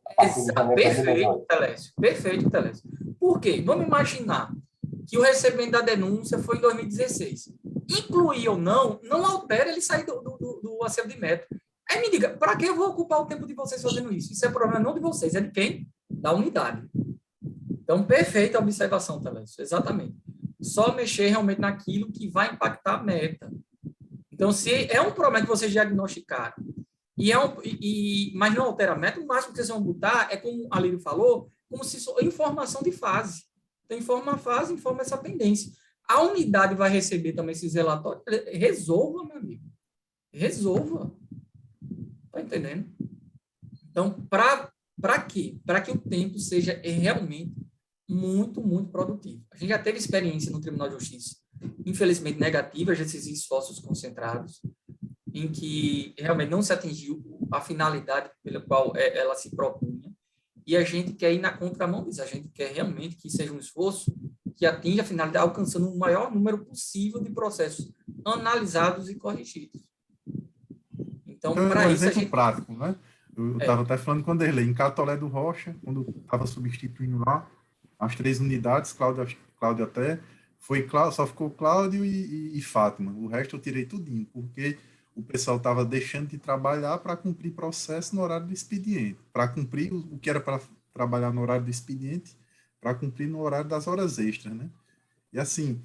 Perfeito, Telécio. Perfeito, Telécio. Por quê? Vamos imaginar que o recebimento da denúncia foi em 2016. Incluir ou não altera ele sair do acervo de meta. Aí me diga, para que eu vou ocupar o tempo de vocês fazendo isso? Isso é problema não de vocês, é de quem? Da unidade. Então, perfeita a observação, Telécio. Exatamente. Só mexer realmente naquilo que vai impactar a meta. Então, se é um problema que vocês diagnosticaram, mas não altera a meta, o máximo que vocês vão botar é, como a Lírio falou, como se fosse informação de fase. Então, informa a fase, informa essa pendência. A unidade vai receber também esses relatórios. Resolva, meu amigo. Resolva. Está entendendo? Então, para quê? Para que o tempo seja realmente muito, muito produtivo. A gente já teve experiência no Tribunal de Justiça, infelizmente negativa, esses esforços concentrados, em que realmente não se atingiu a finalidade pela qual ela se propunha, e a gente quer ir na contramão disso. A gente quer realmente que seja um esforço que atinja a finalidade, alcançando o maior número possível de processos analisados e corrigidos. Então, para um isso, exemplo prático, né? Eu estava até falando com o Derlei, em Catolé do Rocha, quando estava substituindo lá as 3 unidades, Cláudio até, só ficou Cláudio e Fátima. O resto eu tirei tudinho, porque o pessoal estava deixando de trabalhar para cumprir processo no horário do expediente, para cumprir o que era para trabalhar no horário do expediente, para cumprir no horário das horas extras, né? E assim,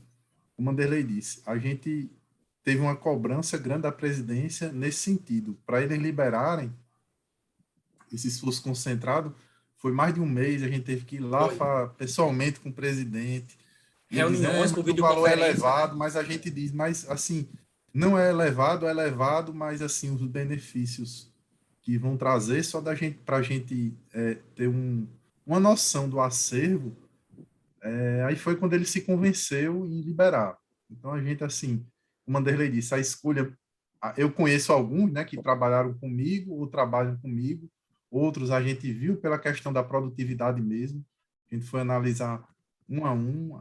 como a Derlei disse, a gente teve uma cobrança grande da presidência nesse sentido. Para eles liberarem esse esforço concentrado, foi mais de um mês, a gente teve que ir lá pessoalmente com o presidente. Reuniões com o valor é elevado, mas a gente diz, mas assim, não é elevado, mas assim, os benefícios que vão trazer só para a gente ter uma noção do acervo, aí foi quando ele se convenceu em liberar. Então, a gente, assim, como a Anderlei disse, a escolha... Eu conheço alguns, né, que trabalharam comigo ou trabalham comigo, outros a gente viu pela questão da produtividade mesmo. A gente foi analisar um a um,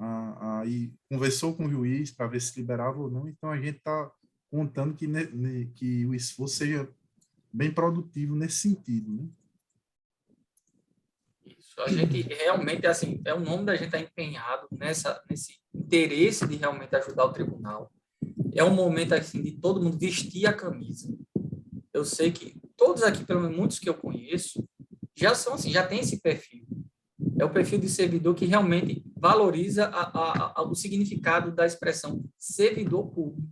aí conversou com o juiz para ver se liberava ou não. Então, a gente está contando que o esforço seja bem produtivo nesse sentido, né? Isso. A gente realmente, assim, o nome da gente está empenhado nesse interesse de realmente ajudar o tribunal. É um momento, assim, de todo mundo vestir a camisa. Eu sei que todos aqui, pelo menos muitos que eu conheço, já são assim, já tem esse perfil. É o perfil de servidor que realmente valoriza o significado da expressão servidor público.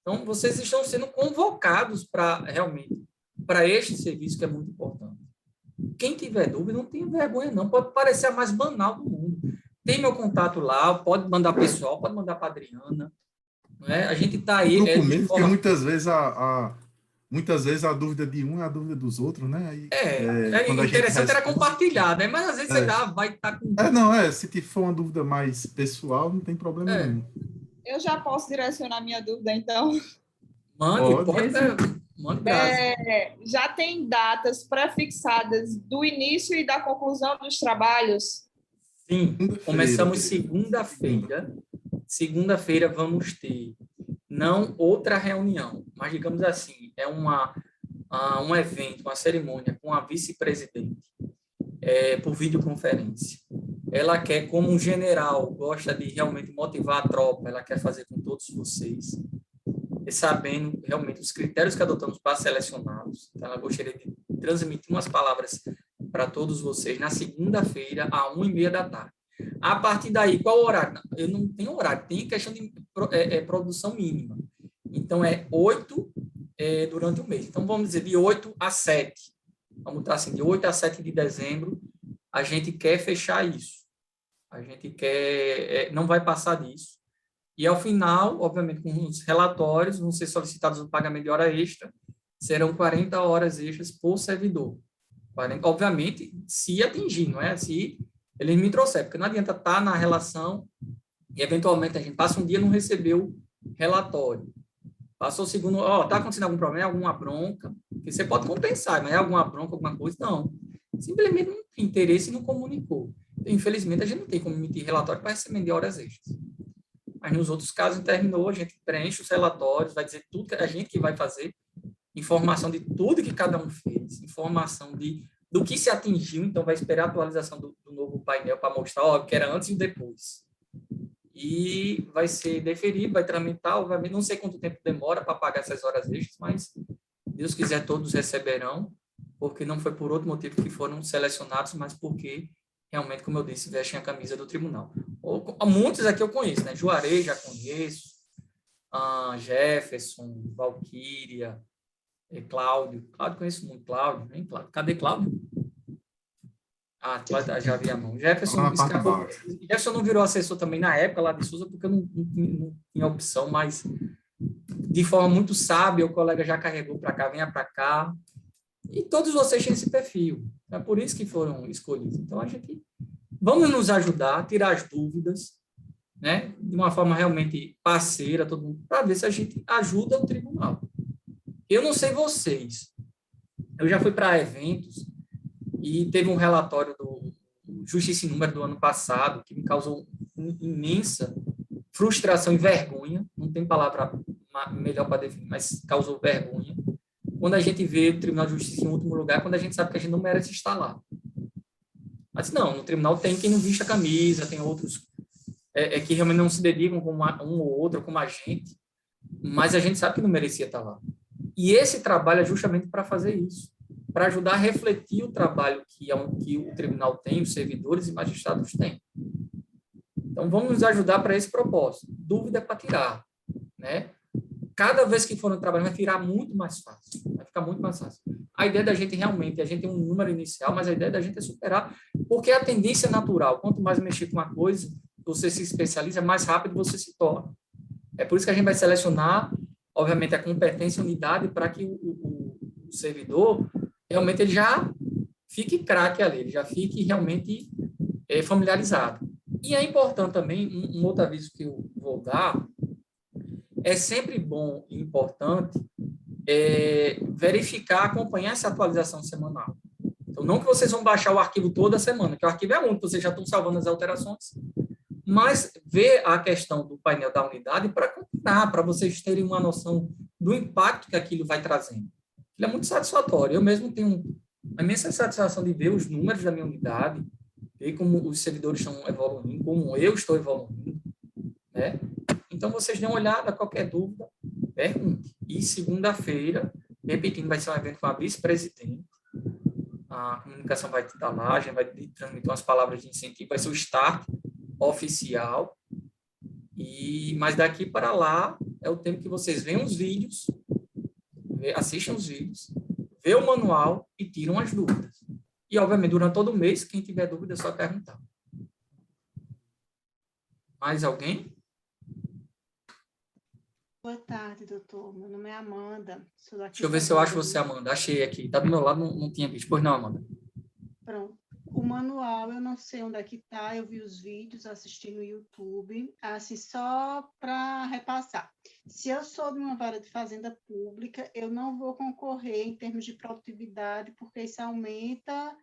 Então, vocês estão sendo convocados para este serviço que é muito importante. Quem tiver dúvida, não tenha vergonha, não. Pode parecer a mais banal do mundo. Tem meu contato lá, pode mandar pessoal, pode mandar para a Adriana. Não é? A gente está aí... porque muitas vezes a dúvida de um é a dúvida dos outros, né? Interessante era compartilhar, né? Mas às vezes você vai estar com... se for uma dúvida mais pessoal, não tem problema nenhum. Eu já posso direcionar minha dúvida, então? Mande já tem datas pré-fixadas do início e da conclusão dos trabalhos? Sim, começamos segunda-feira. Segunda-feira vamos ter, não outra reunião, mas digamos assim, é um evento, uma cerimônia com a vice-presidente, por videoconferência. Ela quer, como um general, gosta de realmente motivar a tropa, ela quer fazer com todos vocês, sabendo realmente os critérios que adotamos para selecioná-los. Então, ela gostaria de transmitir umas palavras para todos vocês na segunda-feira, às 13h30. A partir daí, qual o horário? Eu não tenho horário, tem questão de produção mínima. Então, é 8 durante o mês. Então, vamos dizer, de 8 a 7. Vamos botar assim, de 8 a 7 de dezembro, a gente quer fechar isso. A gente quer, não vai passar disso. E, ao final, obviamente, com os relatórios, vão ser solicitados o pagamento de hora extra, serão 40 horas extras por servidor. 40, obviamente, se atingir, não é? Se eles me trouxerem, porque não adianta estar na relação e, eventualmente, a gente passa um dia e não recebeu relatório. Passou o segundo, está acontecendo algum problema, alguma bronca, que você pode compensar, mas é alguma bronca, alguma coisa? Não. Simplesmente não tem interesse e não comunicou. Então, infelizmente, a gente não tem como emitir relatório para receber de horas extras. Mas nos outros casos, terminou, a gente preenche os relatórios, vai dizer tudo que a gente que vai fazer, informação de tudo que cada um fez, informação do que se atingiu, então vai esperar a atualização do novo painel para mostrar, o que era antes e depois. E vai ser deferido, vai tramitar, obviamente, não sei quanto tempo demora para pagar essas horas extras, mas, Deus quiser, todos receberão, porque não foi por outro motivo que foram selecionados, mas porque, realmente, como eu disse, vestem a camisa do tribunal. Muitos aqui eu conheço, né? Juarez já conheço, Jefferson, Valquíria, Cláudio conheço muito, Cláudio, hein, Cláudio? Cadê Cláudio? Cláudio, já vi a mão. Jefferson não virou assessor também na época lá de Souza, porque eu não tinha opção, mas de forma muito sábia, o colega já carregou para cá, venha para cá, e todos vocês têm esse perfil, é por isso que foram escolhidos. Então, a gente vamos nos ajudar, tirar as dúvidas, né, de uma forma realmente parceira, todo mundo, para ver se a gente ajuda o tribunal. Eu não sei vocês, eu já fui para eventos e teve um relatório do Justiça em Número do ano passado que me causou imensa frustração e vergonha, não tem palavra melhor para definir, mas causou vergonha, quando a gente vê o Tribunal de Justiça em último lugar, quando a gente sabe que a gente não merece estar lá. Mas não, no tribunal tem quem não viste a camisa, tem outros que realmente não se dedicam como um ou outro, como a gente, mas a gente sabe que não merecia estar lá. E esse trabalho é justamente para fazer isso, para ajudar a refletir o trabalho que o tribunal tem, os servidores e magistrados têm. Então, vamos nos ajudar para esse propósito. Dúvida para tirar, né? Cada vez que for no trabalho, vai tirar muito mais fácil, vai ficar muito mais fácil. A ideia da gente realmente, a gente tem um número inicial, mas a ideia da gente é superar, porque a tendência é natural. Quanto mais mexer com uma coisa, você se especializa, mais rápido você se torna. É por isso que a gente vai selecionar, obviamente, a competência e unidade para que o servidor, realmente, ele já fique craque ali, ele já fique realmente familiarizado. E é importante também, um outro aviso que eu vou dar, é sempre bom e importante verificar, acompanhar essa atualização semanal. Então, não que vocês vão baixar o arquivo toda semana, que o arquivo é único, vocês já estão salvando as alterações, mas ver a questão do painel da unidade para acompanhar, para vocês terem uma noção do impacto que aquilo vai trazendo. Ele é muito satisfatório. Eu mesmo tenho uma imensa satisfação de ver os números da minha unidade, ver como os servidores estão evoluindo, como eu estou evoluindo, né? Então, vocês dêem uma olhada, qualquer dúvida, pergunte. E segunda-feira, repetindo, vai ser um evento com a vice-presidente, a comunicação vai estar lá, a gente vai transmitir umas palavras de incentivo, vai ser o start oficial, mas daqui para lá é o tempo que vocês veem os vídeos, assistam os vídeos, vê o manual e tiram as dúvidas. E, obviamente, durante todo o mês, quem tiver dúvida é só perguntar. Mais alguém? Boa tarde, doutor. Meu nome é Amanda. Deixa eu ver se eu acho você, Amanda. Achei aqui. Está do meu lado, não tinha visto. Pois não, Amanda. Pronto. O manual, eu não sei onde é que está. Eu vi os vídeos, assisti no YouTube. Assim, só para repassar. Se eu sou de uma vara de fazenda pública, eu não vou concorrer em termos de produtividade, porque isso aumenta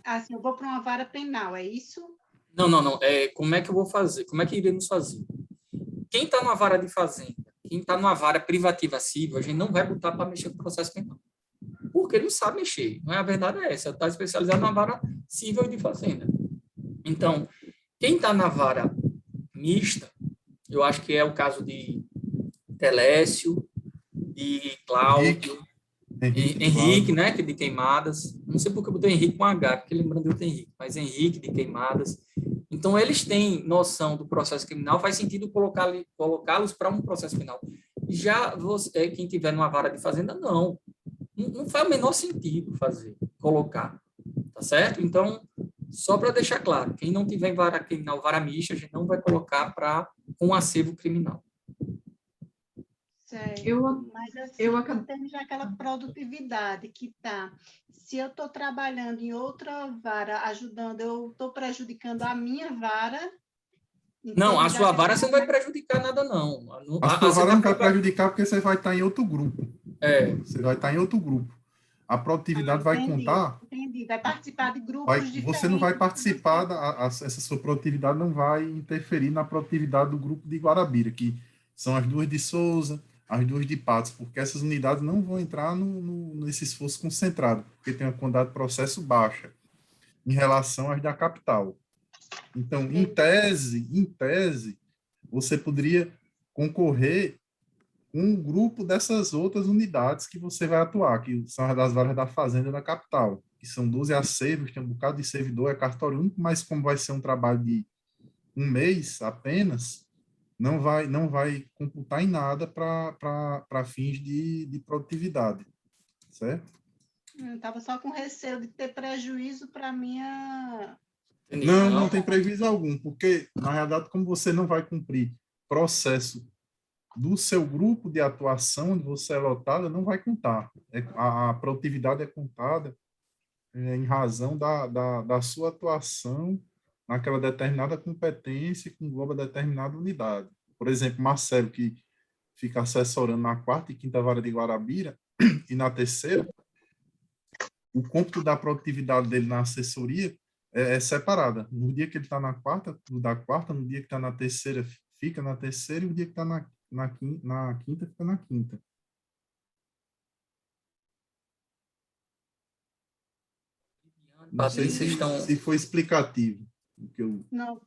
Assim, eu vou para uma vara penal, é isso? Não. Como é que eu vou fazer? Como é que iremos fazer? Quem está numa vara de fazenda, quem está numa vara privativa civil, a gente não vai botar para mexer com o processo penal. Porque ele não sabe mexer. Não é? A verdade é essa. Está especializado na vara civil e de fazenda. Então, quem está na vara mista, eu acho que é o caso de Telécio, de Cláudio, Henrique, né, que de Queimadas. Não sei porque eu botei Henrique com H, porque lembrando do Henrique, mas Henrique de Queimadas. Então, eles têm noção do processo criminal, faz sentido colocá-los para um processo penal. Já você, quem tiver numa vara de fazenda, não faz o menor sentido colocar, tá certo? Então, só para deixar claro, quem não tiver em vara criminal, vara mista, a gente não vai colocar para um acervo criminal. Certo. Mas assim, tem já aquela produtividade que está. Se eu estou trabalhando em outra vara, ajudando, eu estou prejudicando a minha vara. Não, a sua vara você não vai prejudicar nada, não. A sua vara não vai prejudicar porque você vai estar em outro grupo. É. Você vai estar em outro grupo. A produtividade vai contar... Entendi. Vai participar de grupos diferentes. Você não vai participar, essa sua produtividade não vai interferir na produtividade do grupo de Guarabira, que são as 2 de Souza, as 2 de Patos, porque essas unidades não vão entrar nesse esforço concentrado, porque tem uma quantidade de processo baixa em relação às da capital. Então, em tese, você poderia concorrer com um grupo dessas outras unidades que você vai atuar, que são as das varas da fazenda da capital, que são 12 acervos, tem um bocado de servidor, é cartório único, mas como vai ser um trabalho de um mês apenas, não vai computar em nada para fins de produtividade, certo? Estava só com receio de ter prejuízo para a minha... Não tem prejuízo algum, porque, na realidade, como você não vai cumprir processo do seu grupo de atuação, onde você é lotada, não vai contar. A produtividade é contada em razão da sua atuação naquela determinada competência que engloba determinada unidade. Por exemplo, Marcelo, que fica assessorando na 4ª e 5ª vara de Guarabira, e na 3ª, o cômputo da produtividade dele na assessoria é separada. No dia que ele está na 4ª, da 4ª, no dia que está na 3ª, fica na 3ª, e no dia que está na 5ª, fica na 5ª. Não sei se foi explicativo. Não,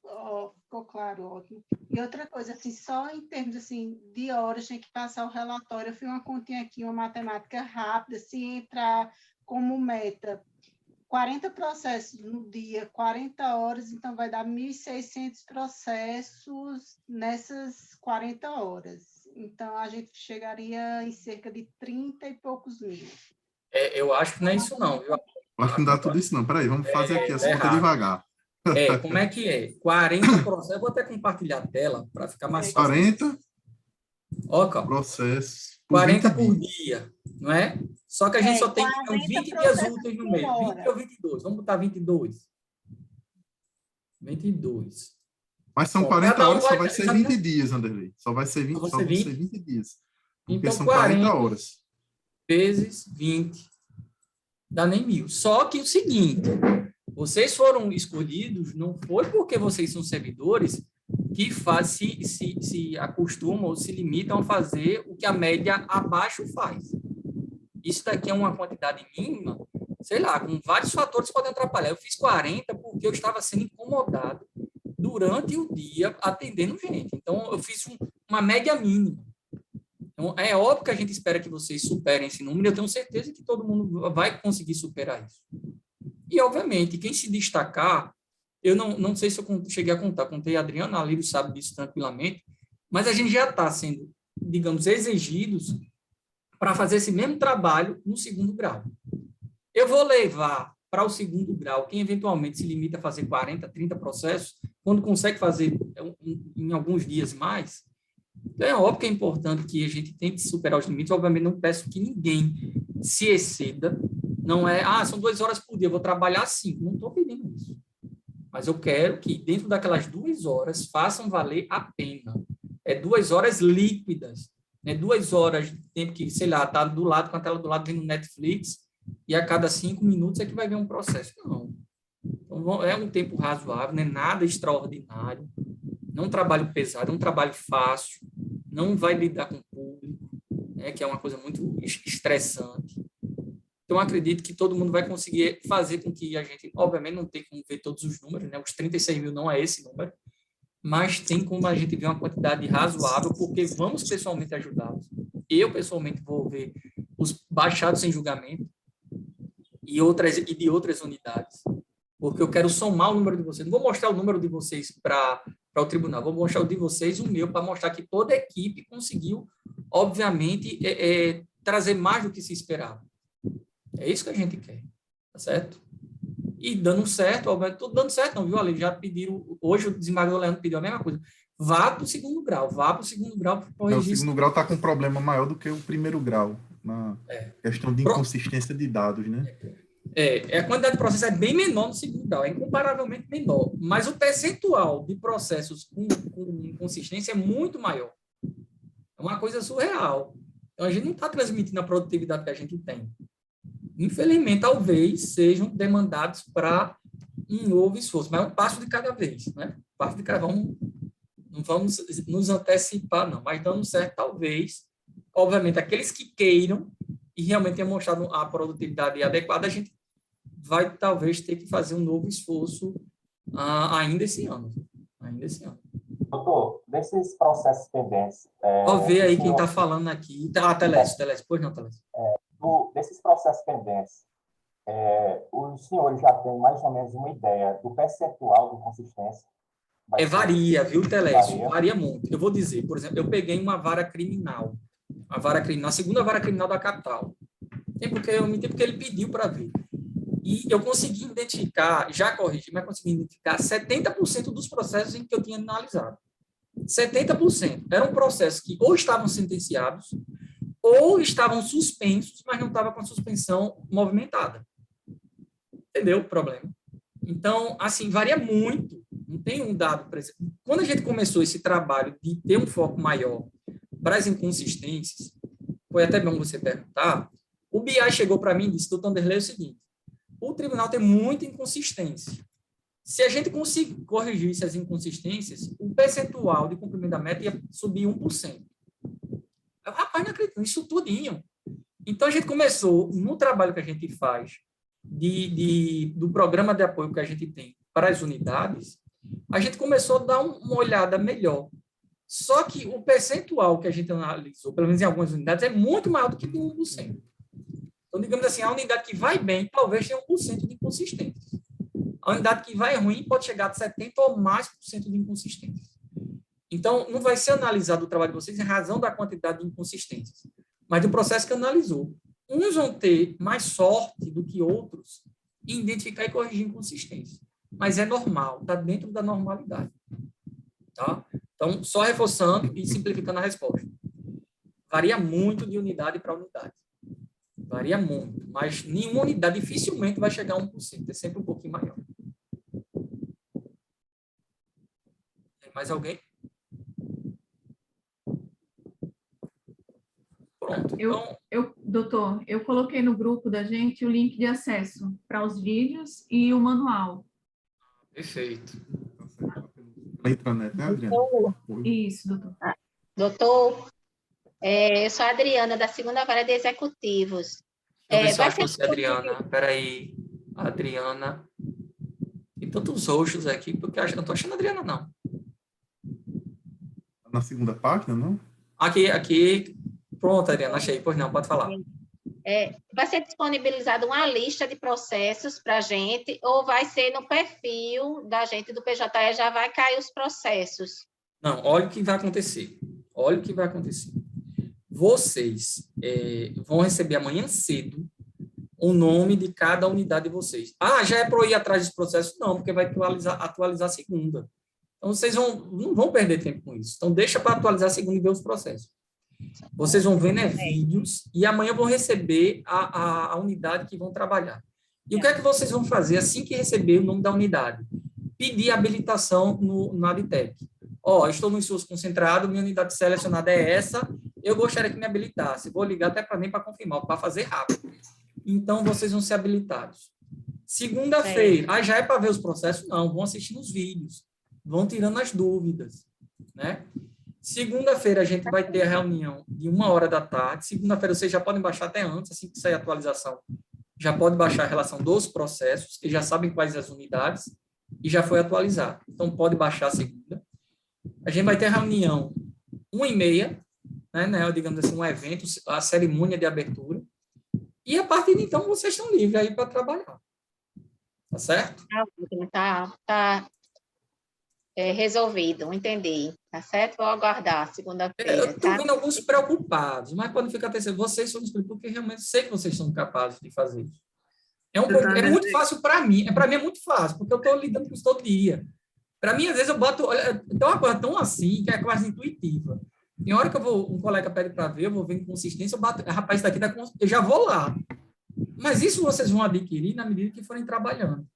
ficou claro, ótimo. E outra coisa, assim, só em termos assim, de horas, tem que passar o relatório. Eu fiz uma continha aqui, uma matemática rápida, se entrar como meta 40 processos no dia, 40 horas, então vai dar 1.600 processos nessas 40 horas. Então, a gente chegaria em cerca de 30 e poucos mil. Eu acho que não é isso, não. Acho que não dá tudo isso, não. Peraí, vamos fazer aqui essa conta devagar. Como é que é? 40 processos. Eu vou até compartilhar a tela para ficar mais fácil. 40 processos. 40 por dia, não é? Só que a gente só tem 20 dias úteis no meio. 20 ou 22. Vamos botar 22. 22. Mas são 40 horas, só vai ser 20 dias, Anderlei. Só vai ser 20 dias. Porque então, são 40 horas. Vezes 20. Dá nem 1.000. Só que o seguinte, vocês foram escolhidos, não foi porque vocês são servidores que se acostumam ou se limitam a fazer o que a média abaixo faz. Isso daqui é uma quantidade mínima, sei lá, com vários fatores podem atrapalhar. Eu fiz 40 porque eu estava sendo incomodado durante o dia atendendo gente. Então, eu fiz uma média mínima. Então, é óbvio que a gente espera que vocês superem esse número, e eu tenho certeza que todo mundo vai conseguir superar isso. E, obviamente, quem se destacar, eu não sei se eu cheguei a contar, contei a Adriana, a Lírio sabe disso tranquilamente, mas a gente já está sendo, digamos, exigidos para fazer esse mesmo trabalho no 2º grau. Eu vou levar para o 2º grau quem eventualmente se limita a fazer 40, 30 processos, quando consegue fazer em alguns dias mais. Então, é óbvio que é importante que a gente tente superar os limites. Obviamente, não peço que ninguém se exceda. Não é, são 2 horas por dia, eu vou trabalhar 5. Não estou pedindo isso. Mas eu quero que, dentro daquelas 2 horas, façam valer a pena. 2 horas líquidas. 2 horas de tempo que, sei lá, está do lado, com a tela do lado, vendo Netflix, e a cada 5 minutos é que vai ver um processo. Não. Então, é um tempo razoável, não é nada extraordinário. Não é um trabalho pesado, é um trabalho fácil, não vai lidar com o público, que é uma coisa muito estressante. Então, acredito que todo mundo vai conseguir fazer com que a gente, obviamente, não tem como ver todos os números, os 36 mil não é esse número, mas tem como a gente ver uma quantidade razoável, porque vamos pessoalmente ajudá-los. Eu, pessoalmente, vou ver os baixados em julgamento e de outras unidades. porque eu quero somar o número de vocês. Não vou mostrar o número de vocês para o tribunal, vou mostrar o de vocês, o meu, para mostrar que toda a equipe conseguiu, obviamente, trazer mais do que se esperava. É isso que a gente quer, tá certo? E dando certo, obviamente, tudo dando certo, não, viu, Ale? Já pediram, hoje o desembargador Leandro pediu a mesma coisa. Vá para o segundo grau para corrigir. O segundo grau está com um problema maior do que o primeiro grau, na questão de inconsistência de dados, né? A quantidade de processos é bem menor no segundo grau, é incomparavelmente menor, mas o percentual de processos com inconsistência é muito maior. É uma coisa surreal. Então, a gente não está transmitindo a produtividade que a gente tem. Infelizmente, talvez sejam demandados para um novo esforço, mas é um passo de cada vez, né? Passo de cada um. Não vamos nos antecipar, não, mas dando certo, talvez. Obviamente, aqueles que queiram e realmente tenham mostrado a produtividade adequada, a gente vai, talvez, ter que fazer um novo esforço ainda esse ano. Doutor, desses processos pendentes... Pode ver aí quem está falando aqui. Telésio. Pois não, Telésio. Desses processos pendentes, os senhores já têm mais ou menos uma ideia do percentual de consistência? Varia, viu, Telésio? Varia muito. Eu vou dizer, por exemplo, eu peguei uma vara criminal, a segunda vara criminal da capital. Porque ele pediu para ver. E eu consegui identificar, já corrigi, mas consegui identificar 70% dos processos em que eu tinha analisado. 70%. Eram processos que ou estavam sentenciados, ou estavam suspensos, mas não estavam com a suspensão movimentada. Entendeu o problema? Então, assim, varia muito. Não tem um dado preciso. Quando a gente começou esse trabalho de ter um foco maior para as inconsistências, foi até bom você perguntar, o BI chegou para mim e disse, doutor Anderlei, é o seguinte, o tribunal tem muita inconsistência. Se a gente conseguir corrigir essas inconsistências, o percentual de cumprimento da meta ia subir 1%. Rapaz, não acredito nisso tudinho. Então, a gente começou, no trabalho que a gente faz, do programa de apoio que a gente tem para as unidades, a gente começou a dar uma olhada melhor. Só que o percentual que a gente analisou, pelo menos em algumas unidades, é muito maior do que de 1%. Então, digamos assim, a unidade que vai bem, talvez tenha 1% de inconsistência. A unidade que vai ruim pode chegar a 70% ou mais por cento de inconsistência. Então, não vai ser analisado o trabalho de vocês em razão da quantidade de inconsistências, mas do processo que analisou. Uns vão ter mais sorte do que outros em identificar e corrigir inconsistência. Mas é normal, está dentro da normalidade. Tá? Então, só reforçando e simplificando a resposta. Varia muito de unidade para unidade. Varia muito, mas nenhuma unidade dificilmente vai chegar a 1%, é sempre um pouquinho maior. Tem mais alguém? Pronto. Doutor, eu coloquei no grupo da gente o link de acesso para os vídeos e o manual. Perfeito. Na intranet, né, Adriana? Isso, doutor. Doutor, eu sou a Adriana, da segunda vara de executivos. Deixa eu ver se eu acho você, Adriana. Espera aí. Adriana. Tem tantos roxos aqui, porque eu não estou achando a Adriana, não. Na segunda página, não? Aqui. Pronto, Adriana, achei. Pois não, pode falar. Vai ser disponibilizada uma lista de processos para a gente, ou vai ser no perfil da gente do PJE, já vai cair os processos? Não, olha o que vai acontecer. Vocês vão receber amanhã cedo o nome de cada unidade de vocês. Já é para eu ir atrás dos processos? Não, porque vai atualizar a segunda. Então, vocês não vão perder tempo com isso. Então, deixa para atualizar a segunda e ver os processos. Vocês vão ver, né, vídeos, e amanhã vão receber a unidade que vão trabalhar. E o que é que vocês vão fazer assim que receber o nome da unidade? Pedir habilitação no Aditec. Estou no esforço concentrado, minha unidade selecionada é essa, eu gostaria que me habilitasse. Vou ligar até para confirmar, para fazer rápido. Então, vocês vão ser habilitados. Segunda-feira, já é para ver os processos? Não, vão assistir nos vídeos, vão tirando as dúvidas, né? Segunda-feira, a gente vai ter a reunião de 13h. Segunda-feira, vocês já podem baixar até antes, assim que sair a atualização, já pode baixar a relação dos processos, que já sabem quais as unidades, e já foi atualizado. Então, pode baixar a segunda. A gente vai ter a reunião 1h30, né, digamos assim, um evento, a cerimônia de abertura, e a partir de então, vocês estão livres aí para trabalhar. Tá certo? Tá resolvido, entendi. Tá certo? Vou aguardar segunda-feira. Eu estou Tá? vendo alguns preocupados, mas podem ficar pensando, vocês são explicados, porque realmente sei que vocês são capazes de fazer isso. É muito fácil para mim é muito fácil, porque eu estou lidando com isso todo dia. Para mim, às vezes, eu boto. Olha, tem uma coisa tão assim que é quase intuitiva. Tem hora que um colega pede para ver, eu vou ver com consistência, eu bato, rapaz, isso daqui eu já vou lá. Mas isso vocês vão adquirir na medida que forem trabalhando.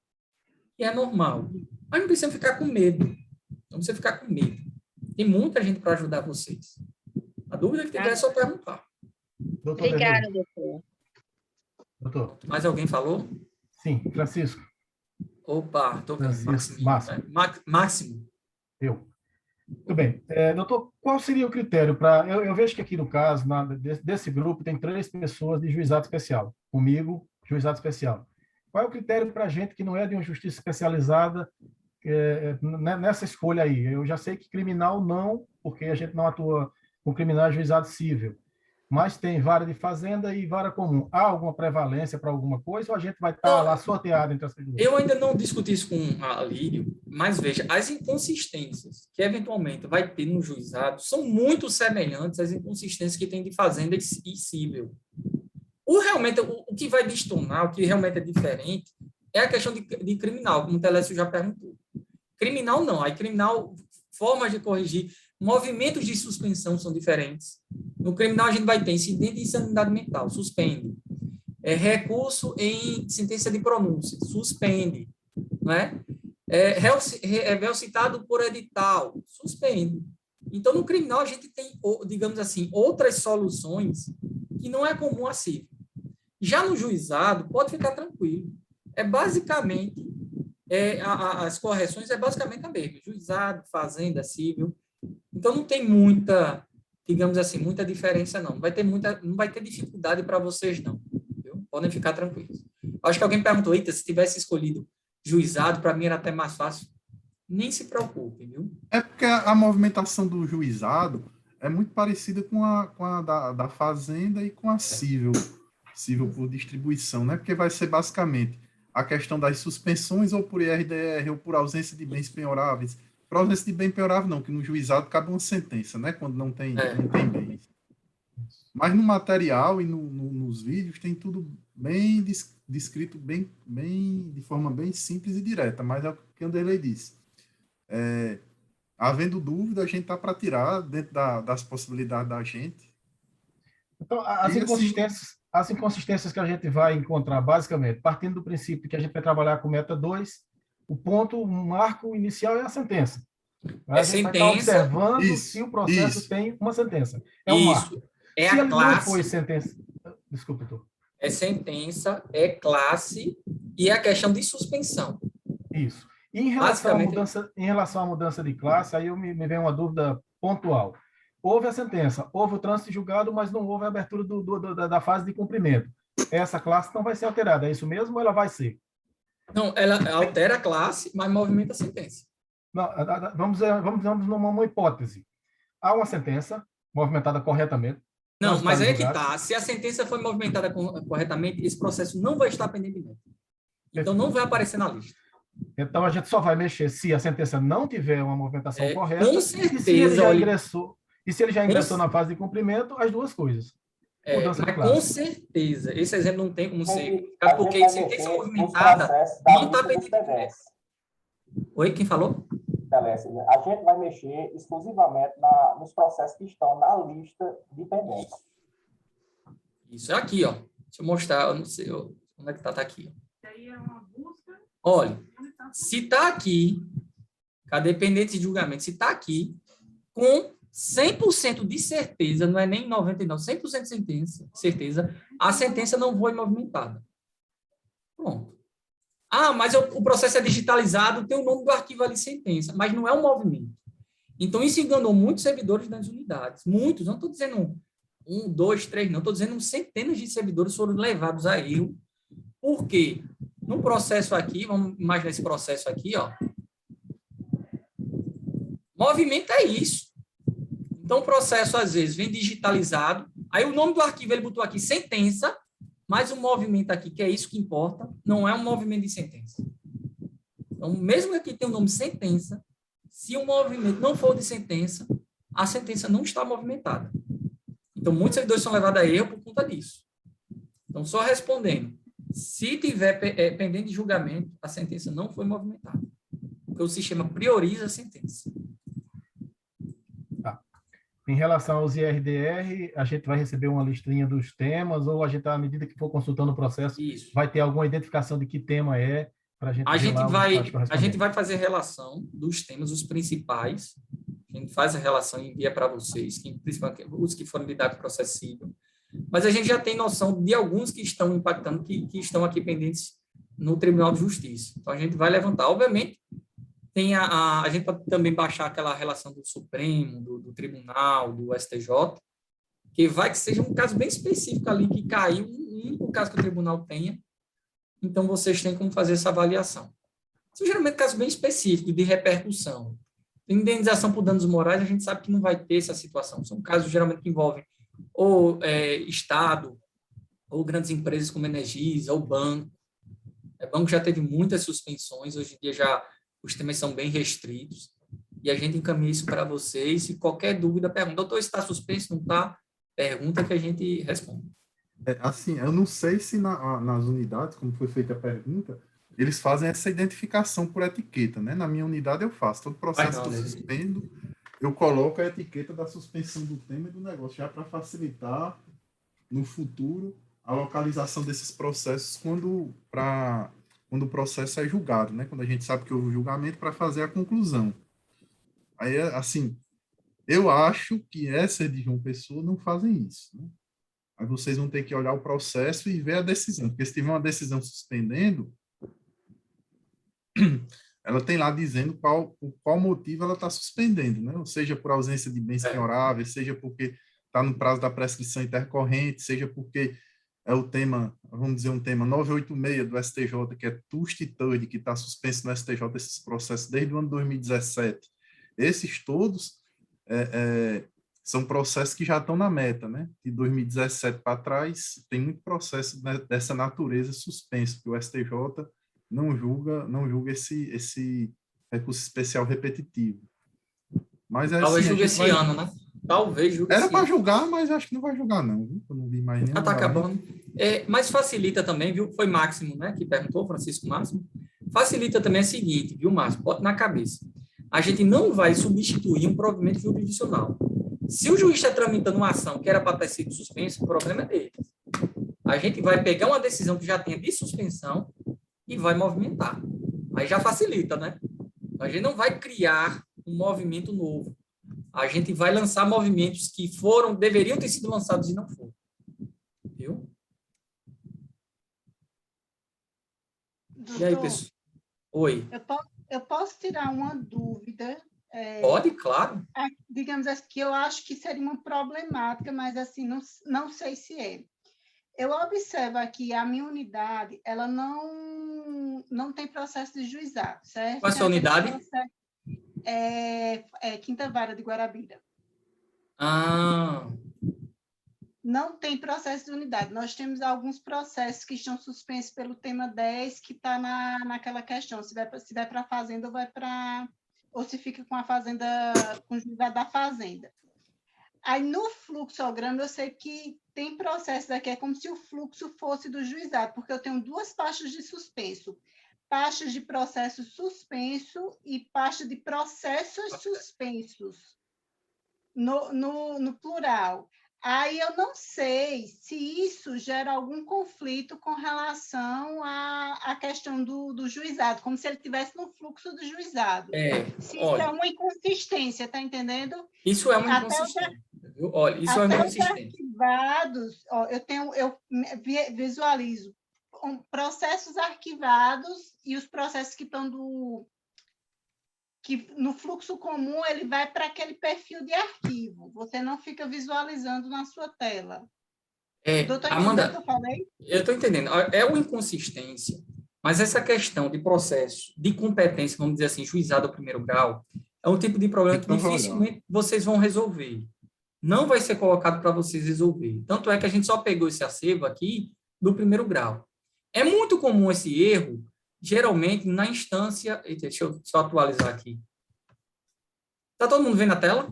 E é normal. Mas não precisa ficar com medo. Não precisa ficar com medo. Tem muita gente para ajudar vocês. A dúvida que tiver é só perguntar. Obrigada, doutor. Doutor. Mais alguém falou? Sim, Francisco. Opa, estou vendo. Máximo. Eu. Muito bem. Doutor, qual seria o critério para... Eu vejo que aqui no caso, desse grupo, tem 3 pessoas de juizado especial. Comigo, juizado especial. Qual é o critério para a gente que não é de uma justiça especializada nessa escolha aí? Eu já sei que criminal não, porque a gente não atua com criminal juizado civil. Mas tem vara de fazenda e vara comum. Há alguma prevalência para alguma coisa ou a gente vai estar lá sorteado entre as duas? Eu ainda não discuti isso com a Lírio, mas veja, as inconsistências que eventualmente vai ter no juizado são muito semelhantes às inconsistências que tem de fazenda e civil. O que vai destonar, o que realmente é diferente, é a questão de criminal, como o Telécio já perguntou. Criminal não, aí criminal, formas de corrigir, movimentos de suspensão são diferentes. No criminal, a gente vai ter incidente de insanidade mental, suspende. Recurso em sentença de pronúncia, suspende. Não é? Réu citado por edital, suspende. Então, no criminal, a gente tem, digamos assim, outras soluções que não é comum a civil. Já no juizado, pode ficar tranquilo. Basicamente, as correções é basicamente a mesma. Juizado, fazenda, civil. Então, não tem muita, digamos assim, muita diferença, não. Não vai ter dificuldade para vocês, não. Viu? Podem ficar tranquilos. Acho que alguém perguntou, eita, se tivesse escolhido juizado, para mim era até mais fácil. Nem se preocupe, viu? É porque a movimentação do juizado é muito parecida com a da fazenda e com a civil por distribuição, né? Porque vai ser basicamente a questão das suspensões ou por IRDR ou por ausência de bens penhoráveis. Por ausência de bem penhorável não, que no juizado cabe uma sentença, né? Quando não tem bens. Mas no material e nos vídeos tem tudo bem descrito, bem, de forma bem simples e direta, mas é o que o Anderlei disse. Havendo dúvida, a gente está para tirar dentro das possibilidades da gente. Então, as inconsistências que a gente vai encontrar, basicamente, partindo do princípio que a gente vai trabalhar com meta 2, o marco inicial é a sentença. A gente vai estar observando se o processo tem uma sentença. É um marco. Se ele classe, não foi sentença... Desculpa, doutor. É sentença, é classe e é a questão de suspensão. Isso. E em relação à mudança de classe, aí me vem uma dúvida pontual. Houve a sentença, houve o trânsito de julgado, mas não houve a abertura da fase de cumprimento. Essa classe não vai ser alterada, é isso mesmo ou ela vai ser? Não, ela altera a classe, mas movimenta a sentença. Não, vamos numa hipótese. Há uma sentença movimentada corretamente. Não, mas aí que está. Se a sentença foi movimentada corretamente, esse processo não vai estar pendente de meta. Então, não vai aparecer na lista. Então, a gente só vai mexer se a sentença não tiver uma movimentação correta. Com certeza. E se ele já ingressou na fase de cumprimento, as duas coisas. Com certeza. Esse exemplo não tem como ser. Porque sentença movimentada não está pendente de meta. Oi, quem falou? A gente vai mexer exclusivamente nos processos que estão na lista de pendentes. Isso é aqui, ó. Deixa eu mostrar, eu não sei onde é que tá aqui. Olha, se está aqui, cadê pendente de julgamento? Se está aqui, com 100% de certeza, não é nem 99%, 100% de certeza, a sentença não foi movimentada. Pronto. Mas o processo é digitalizado, tem o nome do arquivo ali, sentença, mas não é um movimento. Então, isso enganou muitos servidores das unidades. Muitos, não estou dizendo 1, 2, 3, não, estou dizendo centenas de servidores foram levados a erro. Por quê? No processo aqui, vamos imaginar esse processo aqui, ó. Movimento é isso. Então, o processo, às vezes, vem digitalizado, aí o nome do arquivo, ele botou aqui sentença, mas o movimento aqui, que é isso que importa, não é um movimento de sentença. Então, mesmo que tenha o nome sentença, se o movimento não for de sentença, a sentença não está movimentada. Então, muitos servidores são levados a erro por conta disso. Então, só respondendo, se tiver pendente de julgamento, a sentença não foi movimentada, porque o sistema prioriza a sentença. Tá. Em relação aos IRDR, a gente vai receber uma listinha dos temas, ou a gente, à medida que for consultando o processo, Isso. vai ter alguma identificação de que tema é, para a gente A gente correspondentes. vai fazer relação dos temas, os principais. A gente faz a relação e envia para vocês, principalmente os que foram lidar com o processo civil. Mas a gente já tem noção de alguns que estão impactando, que estão aqui pendentes no Tribunal de Justiça. Então, a gente vai levantar. Obviamente, tem a gente pode também baixar aquela relação do Supremo, do Tribunal, do STJ, que vai que seja um caso bem específico ali, que caiu, um único caso que o tribunal tenha. Então, vocês têm como fazer essa avaliação. São geralmente casos bem específicos, de repercussão. Indenização por danos morais, a gente sabe que não vai ter essa situação. São casos geralmente que envolvem ou Estado, ou grandes empresas como Energisa, ou banco. O banco já teve muitas suspensões, hoje em dia já os temas são bem restritos, e a gente encaminha isso para vocês, e qualquer dúvida, pergunta, doutor, está suspenso, não está? Pergunta que a gente responde. Assim, eu não sei se nas unidades, como foi feita a pergunta, eles fazem essa identificação por etiqueta, né? Na minha unidade eu faço, todo processo que eu suspendo, eu coloco a etiqueta da suspensão do tema e do negócio, já para facilitar no futuro a localização desses processos quando o processo é julgado, né? Quando a gente sabe que houve o julgamento para fazer a conclusão. Aí, assim, eu acho que essa de João Pessoa não fazem isso, né? Aí vocês vão ter que olhar o processo e ver a decisão, porque se tiver uma decisão suspendendo, ela tem lá dizendo por qual motivo ela está suspendendo, né? Ou seja, por ausência de bens penhoráveis, seja porque está no prazo da prescrição intercorrente, seja porque é o tema, vamos dizer, um tema 986 do STJ, que é Tust e Third, que está suspenso no STJ esses processos desde o ano 2017. Esses todos são processos que já estão na meta, né? De 2017 para trás, tem muito processo dessa natureza suspenso, que o STJ não julga esse recurso especial repetitivo. Mas talvez julgue esse ano, né? Talvez julgue Era para julgar, mas acho que não vai julgar, não. Eu não vi mais nenhum. Tá acabando. Mas facilita também, viu? Foi Máximo, né? Que perguntou, Francisco Máximo. Facilita também o seguinte, viu, Máximo? Bota na cabeça. A gente não vai substituir um provimento jurisdicional. Se o juiz está tramitando uma ação que era para ter sido suspensa, o problema é dele. A gente vai pegar uma decisão que já tenha de suspensão e vai movimentar. Aí já facilita, né? A gente não vai criar um movimento novo. A gente vai lançar movimentos que deveriam ter sido lançados e não foram. Viu? Doutor, e aí, pessoal? Oi. Eu posso tirar uma dúvida? Pode, claro. Digamos assim, que eu acho que seria uma problemática, mas assim, não sei se é. Eu observo aqui, a minha unidade, ela não tem processo de juizado, certo? Qual é a sua unidade? Quinta Vara de Guarabira. Não tem processo de unidade. Nós temos alguns processos que estão suspensos pelo tema 10, que está naquela questão, se vai para a fazenda ou vai para... ou se fica com a fazenda, com o juizado da fazenda. Aí, no fluxograma, eu sei que tem processo aqui, é como se o fluxo fosse do juizado, porque eu tenho duas pastas de suspenso. Pastas de processo suspenso e pasta de processos suspensos, no plural. Aí eu não sei se isso gera algum conflito com relação à questão do juizado, como se ele estivesse no fluxo do juizado. Se isso é uma inconsistência, está entendendo? Isso é uma inconsistência. Olha, isso é uma inconsistência. Arquivados, eu visualizo processos arquivados e os processos que estão que no fluxo comum ele vai para aquele perfil de arquivo. Você não fica visualizando na sua tela. Doutor, Amanda, que eu falei? Eu estou entendendo. É uma inconsistência, mas essa questão de processo de competência, vamos dizer assim, juizado ao primeiro grau, é um tipo de problema que dificilmente vocês vão resolver. Não vai ser colocado para vocês resolver. Tanto é que a gente só pegou esse acervo aqui do primeiro grau. É muito comum esse erro geralmente, na instância... Deixa eu só atualizar aqui. Está todo mundo vendo a tela?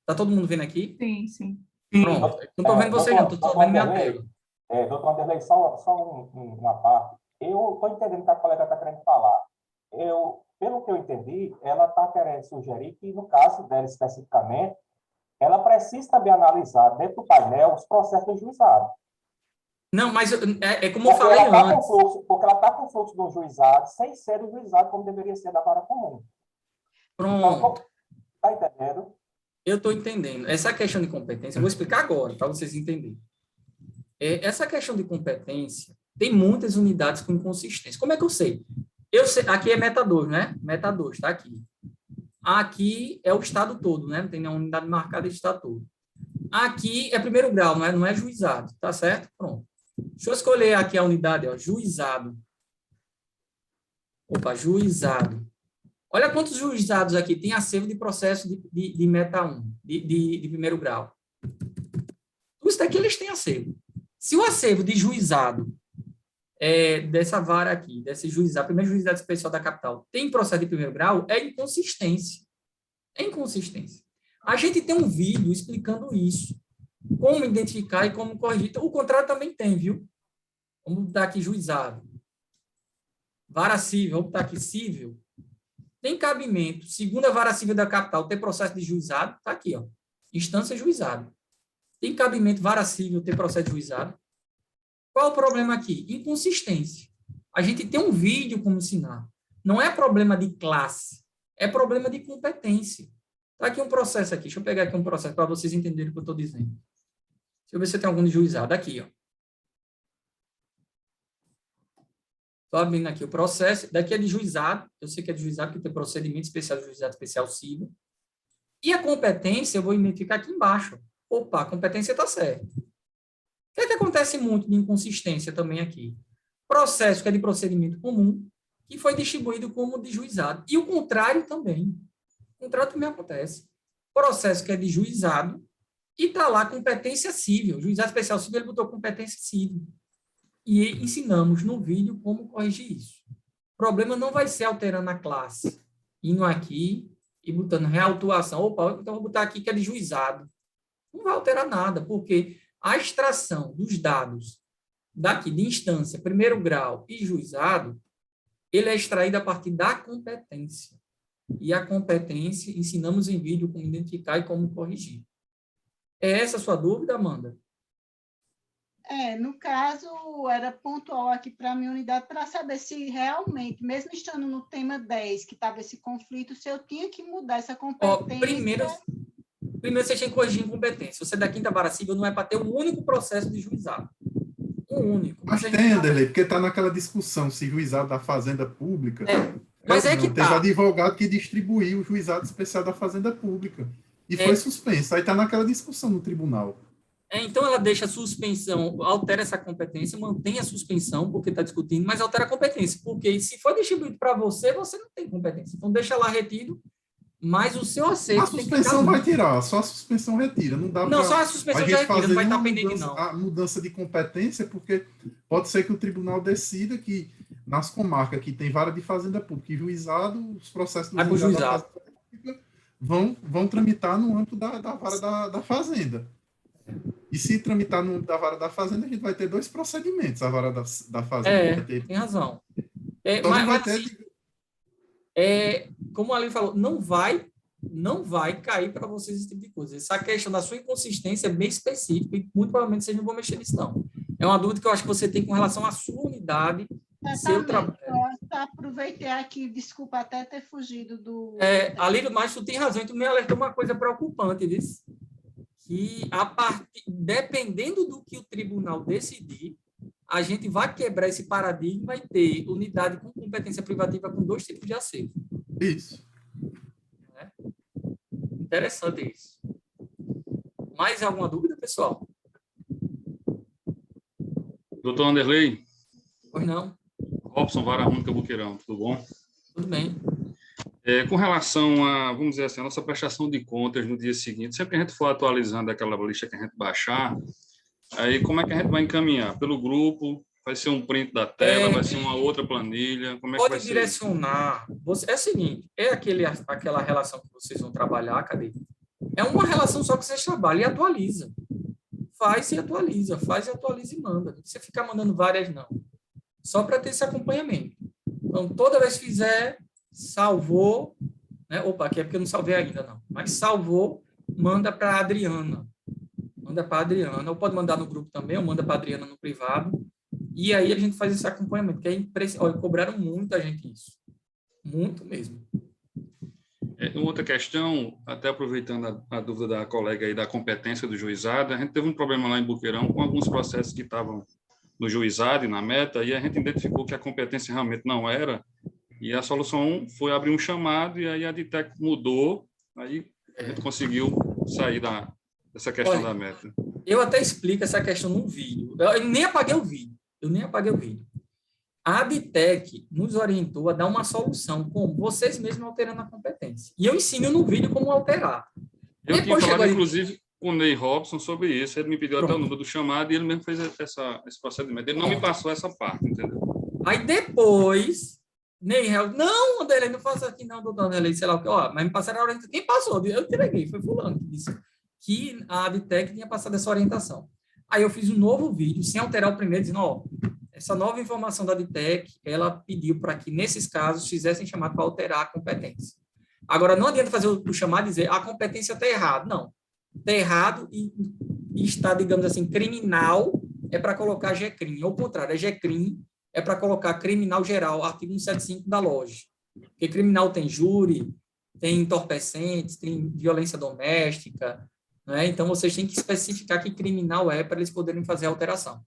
Está todo mundo vendo aqui? Sim, sim. Pronto. Não estou vendo vocês, não. Estou só vendo minha tela. Doutor Anderlei, só uma parte. Eu estou entendendo o que a colega está querendo falar. Pelo que eu entendi, ela está querendo sugerir que, no caso dela especificamente, ela precisa também analisar dentro do painel os processos do juizado. Não, mas como eu falei antes. Porque ela está com fluxo do juizado sem ser o juizado como deveria ser da vara comum. Pronto. Está entendendo? Eu estou entendendo. Essa questão de competência, eu vou explicar agora, para vocês entenderem. Essa questão de competência, tem muitas unidades com inconsistência. Como é que eu sei? Aqui é meta 2, né? Meta 2, está aqui. Aqui é o estado todo, né? Não tem nenhuma unidade marcada de estado todo. Aqui é primeiro grau, não é juizado, tá certo? Pronto. Deixa eu escolher aqui a unidade, ó, juizado. Opa, juizado. Olha quantos juizados aqui tem acervo de processo de meta 1, de primeiro grau. Isso daqui eles têm acervo. Se o acervo de juizado dessa vara aqui, desse juizado, primeiro juizado especial da capital, tem processo de primeiro grau, é inconsistência. É inconsistência. A gente tem um vídeo explicando isso. Como identificar e como corrigir. Então, o contrário também tem, viu? Vamos botar aqui juizado. Vara civil, vamos botar aqui civil. Tem cabimento, segundo a vara civil da capital, ter processo de juizado, está aqui, ó. Instância juizado. Tem cabimento, vara civil, ter processo de juizado. Qual o problema aqui? Inconsistência. A gente tem um vídeo como ensinar. Não é problema de classe, é problema de competência. Está aqui um processo aqui. Deixa eu pegar aqui um processo para vocês entenderem o que eu estou dizendo. Deixa eu ver se tem algum de juizado. Aqui, ó. Estou abrindo aqui o processo. Daqui é de juizado. Eu sei que é de juizado, porque tem procedimento especial de juizado especial civil. E a competência, eu vou identificar aqui embaixo. Opa, a competência está certa. O que é que acontece muito de inconsistência também aqui? Processo que é de procedimento comum, que foi distribuído como de juizado. E o contrário também. O contrário também acontece. Processo que é de juizado e está lá competência civil. O juizado especial civil, ele botou competência civil. E ensinamos no vídeo como corrigir isso. O problema não vai ser alterando a classe, indo aqui e botando reautuação. Opa, então vou botar aqui que é de juizado. Não vai alterar nada, porque a extração dos dados daqui de instância, primeiro grau e juizado, ele é extraído a partir da competência. E a competência, ensinamos em vídeo como identificar e como corrigir. É essa a sua dúvida, Amanda? No caso, era pontual aqui para a minha unidade para saber se realmente, mesmo estando no tema 10, que estava esse conflito, se eu tinha que mudar essa competência. Primeiro você tinha que corrigir incompetência. Você da quinta vara civil não é para ter um único processo de juizado. Um único. Mas tem, Anderlei, porque está naquela discussão se juizado da Fazenda Pública. Mas é que teve advogado que distribuiu o juizado especial da Fazenda Pública. E foi suspenso. Aí está naquela discussão no tribunal. Então, ela deixa a suspensão, altera essa competência, mantém a suspensão, porque está discutindo, mas altera a competência. Porque se for distribuído para você, você não tem competência. Então, deixa lá retido, mas o seu aceito... A suspensão vai tirar, só a suspensão retira. Não dá só a suspensão já retira, não vai estar pendente, não. A mudança de competência, porque pode ser que o tribunal decida que nas comarcas que tem vara de fazenda pública e juizado, os processos do juizado da fazenda pública vão tramitar no âmbito da vara da fazenda. E se tramitar no âmbito da vara da fazenda, a gente vai ter dois procedimentos, a vara da fazenda. Tem razão. Como a Aline falou, não vai cair para vocês esse tipo de coisa. Essa questão da sua inconsistência é bem específica e muito provavelmente vocês não vão mexer nisso, não. É uma dúvida que eu acho que você tem com relação à sua unidade, seu trabalho. Aproveitei aqui, desculpa até ter fugido do... Aline, mas tu tem razão, tu me alertou uma coisa preocupante, disso. Que, dependendo do que o tribunal decidir, a gente vai quebrar esse paradigma e ter unidade com competência privativa com dois tipos de acervo. Isso. Interessante isso. Mais alguma dúvida, pessoal? Doutor Anderlei. Pois não. Robson Vara Única Boqueirão, tudo bom? Tudo bem. Com relação a, vamos dizer assim, a nossa prestação de contas no dia seguinte, sempre que a gente for atualizando aquela lista que a gente baixar, aí como é que a gente vai encaminhar? Pelo grupo, Vai ser um print da tela, vai ser uma outra planilha? Como é que vai ser? Pode direcionar. É o seguinte, aquela relação que vocês vão trabalhar, cadê? É uma relação só que vocês trabalham e atualiza. Faz e atualiza e manda. Não precisa ficar mandando várias, não. Só para ter esse acompanhamento. Então, toda vez que fizer, salvou, né? Opa, aqui é porque eu não salvei ainda, não. Mas salvou, manda para a Adriana. Manda para a Adriana. Ou pode mandar no grupo também, ou manda para a Adriana no privado. E aí a gente faz esse acompanhamento, que é impressionante. Olha, cobraram muito a gente isso. Muito mesmo. Outra questão, até aproveitando a dúvida da colega aí da competência do juizado, a gente teve um problema lá em Boqueirão com alguns processos que estavam no juizado e na meta, e a gente identificou que a competência realmente não era, e a solução foi abrir um chamado, e aí a DITEC mudou, aí a gente conseguiu sair dessa questão da meta. Eu até explico essa questão no vídeo. Eu nem apaguei o vídeo. A ADTEC nos orientou a dar uma solução com vocês mesmos alterando a competência. E eu ensino no vídeo como alterar. Eu tinha falado, inclusive, com o Ney Robson sobre isso. Ele me pediu até o número do chamado e ele mesmo fez esse procedimento. Ele não me passou essa parte, entendeu? Aí depois, Ney Robson, não, Anderlei, não faça aqui não, doutor Anderlei, sei lá o que. Ó, mas me passaram a orientação. Quem passou? Eu entreguei, foi fulano que disse que a ADTEC tinha passado essa orientação. Aí eu fiz um novo vídeo, sem alterar o primeiro, dizendo, ó, essa nova informação da ADTEC, ela pediu para que, nesses casos, fizessem chamado para alterar a competência. Agora, não adianta fazer o chamado e dizer, a competência está errada. Não. Está errado e está, digamos assim, criminal, é para colocar GCRIM. Ao contrário, GCRIM é para colocar criminal geral, artigo 175 da LOGE. Porque criminal tem júri, tem entorpecentes, tem violência doméstica, né? Então, vocês têm que especificar que criminal é para eles poderem fazer a alteração.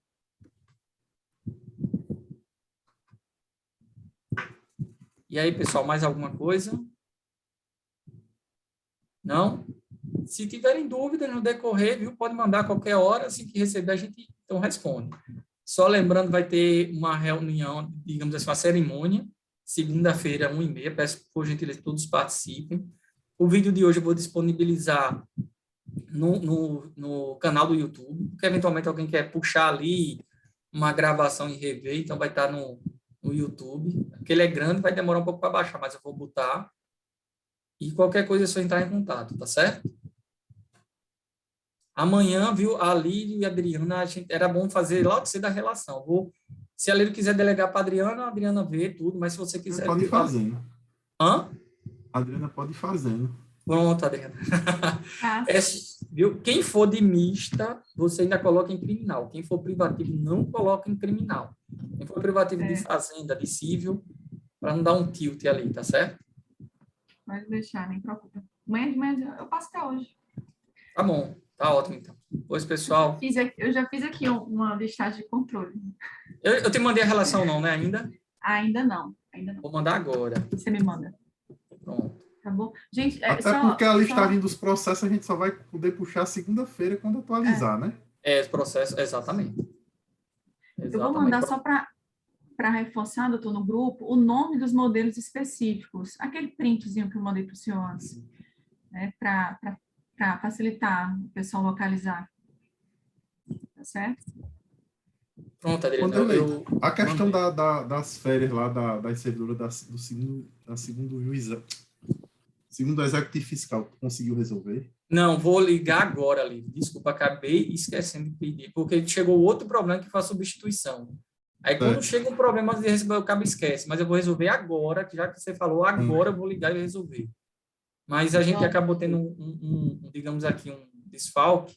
E aí, pessoal, mais alguma coisa? Não? Se tiverem dúvidas no decorrer, viu, pode mandar a qualquer hora, assim que receber a gente então responde. Só lembrando, vai ter uma reunião, digamos assim, uma cerimônia, segunda-feira, 1h30, peço por gentileza que todos participem. O vídeo de hoje eu vou disponibilizar no canal do YouTube, porque eventualmente alguém quer puxar ali uma gravação e rever, então vai estar no YouTube, porque ele é grande, vai demorar um pouco para baixar, mas eu vou botar, e qualquer coisa é só entrar em contato, tá certo? Amanhã, viu, a Lírio e a Adriana, era bom fazer logo cedo a relação. Se a Lírio quiser delegar para a Adriana vê tudo, mas se você quiser... Pode ir fazendo. Hã? A Adriana pode ir fazendo. Pronto, Adriana. Viu? Quem for de mista, você ainda coloca em criminal. Quem for privativo, não coloca em criminal. Quem for privativo de fazenda, de civil, para não dar um tilt ali, tá certo? Pode deixar, nem preocupa. Amanhã eu passo até hoje. Tá bom, tá ótimo então. Pois, pessoal... Eu já fiz aqui uma listagem de controle. Eu te mandei a relação não, né, ainda? Ainda não. Vou mandar agora. Você me manda. Pronto. Tá bom? Gente, até porque a listagem dos processos a gente só vai poder puxar segunda-feira quando atualizar, né? Processo, exatamente. Eu vou mandar só para reforçar, doutor, no grupo, o nome dos modelos específicos, aquele printzinho que eu mandei para o senhor antes, né, para facilitar o pessoal localizar. Tá certo? Pronto, Adriana. A questão das férias lá, das servidoras do segundo juizado, segundo o executivo fiscal, conseguiu resolver? Não, vou ligar agora, Lívia. Desculpa, acabei esquecendo de pedir, porque chegou outro problema que foi a substituição. Aí, quando chega um problema de receber, eu acabo esquece, mas eu vou resolver agora, que já que você falou, agora eu vou ligar e resolver. Mas a gente acabou tendo digamos aqui, um desfalque,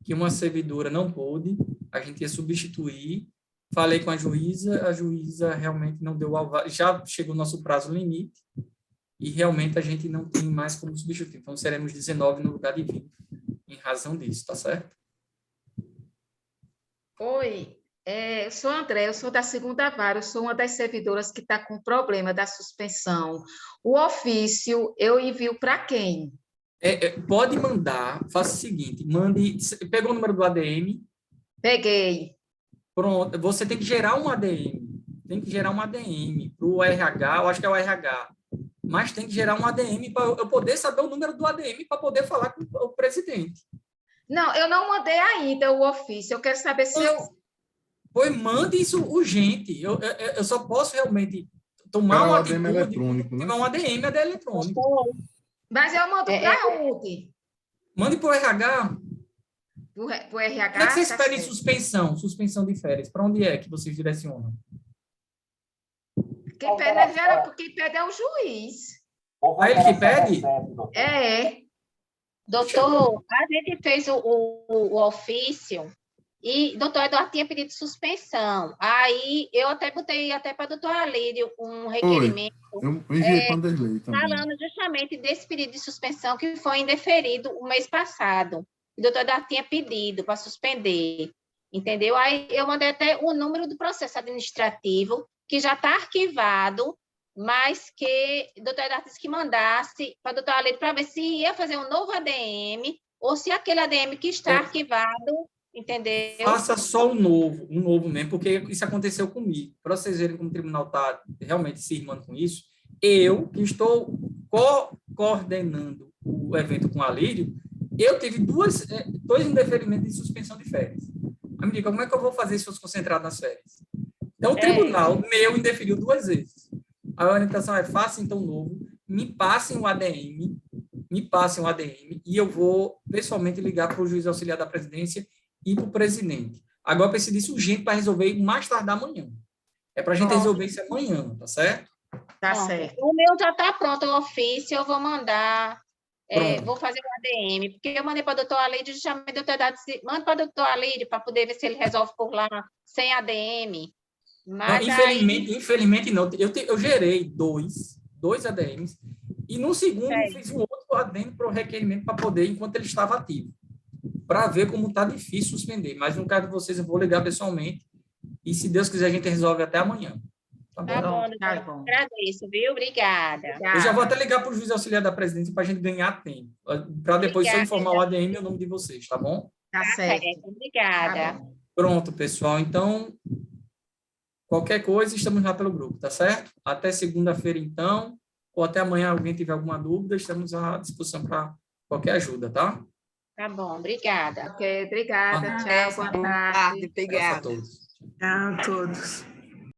que uma servidora não pôde, a gente ia substituir, falei com a juíza realmente não deu alvará, já chegou o nosso prazo limite, e realmente a gente não tem mais como substituir. Então, seremos 19 no lugar de 20, em razão disso, tá certo? Oi, eu sou a André, eu sou da segunda vara, eu sou uma das servidoras que está com problema da suspensão. O ofício, eu envio para quem? Pode mandar, faça o seguinte, mande... Pegou o número do ADM? Peguei. Pronto, você tem que gerar um ADM. Tem que gerar um ADM para o RH, eu acho que é o RH. Mas tem que gerar um ADM para eu poder saber o número do ADM para poder falar com o presidente. Não, eu não mandei ainda o ofício. Eu quero saber se eu... Pois mande isso urgente. Eu só posso realmente tomar uma atitude, eletrônico, né? um ADM eletrônico. Mas eu mando para onde? Mande para o RH. Para o RH? Como é que vocês tá pedem certo. suspensão de férias? Para onde é que vocês direcionam? Quem pede é o juiz. Aí ele que pede? Doutor, a gente fez o ofício e o doutor Eduardo tinha pedido suspensão. Aí eu até botei para o doutor Alírio um requerimento. Eu enviei para o Vanderlei também. Falando justamente desse pedido de suspensão que foi indeferido o mês passado. O doutor Eduardo tinha pedido para suspender, entendeu? Aí eu mandei até o número do processo administrativo, que já está arquivado, mas que o doutor Eduardo disse que mandasse para o doutor Alírio para ver se ia fazer um novo ADM ou se aquele ADM que está arquivado, entendeu? Faça só um novo mesmo, porque isso aconteceu comigo. Para vocês verem como o tribunal está realmente se irmando com isso, eu, que estou coordenando o evento com o Alírio, eu tive dois indeferimentos de suspensão de férias. Aí me diga, como é que eu vou fazer se fosse concentrado nas férias? Então, o tribunal meu indeferiu 2 vezes. A orientação é: faça então novo, me passem o ADM, e eu vou pessoalmente ligar para o juiz auxiliar da presidência e para o presidente. Agora, eu preciso disso urgente para resolver mais tardar amanhã. É para a gente resolver isso amanhã, tá certo? Tá certo. O meu já está pronto, o ofício, eu vou mandar. Vou fazer o ADM, porque eu mandei para o doutor Alírio, chamei o doutor Eduardo, manda para o doutor Alírio para poder ver se ele resolve por lá, sem ADM. Mas não, infelizmente não. Eu gerei dois ADMs, e no segundo fiz um outro ADM para o requerimento para poder, enquanto ele estava ativo, para ver como está difícil suspender. Mas no caso de vocês, eu vou ligar pessoalmente, e se Deus quiser, a gente resolve até amanhã. Tá bom? Tá bom. Agradeço, viu? Obrigada. Eu já vou até ligar para o juiz auxiliar da presidência para a gente ganhar tempo, para depois só informar o ADM e o nome de vocês, tá bom? Tá certo. Obrigada. Tá Pronto, pessoal. Então, qualquer coisa, estamos lá pelo grupo, tá certo? Até segunda-feira, então, ou até amanhã, alguém tiver alguma dúvida, estamos à disposição para qualquer ajuda, tá? Tá bom, obrigada. Ok, obrigada. Tchau, boa tarde. Obrigada. Tchau a todos. Tchau a todos.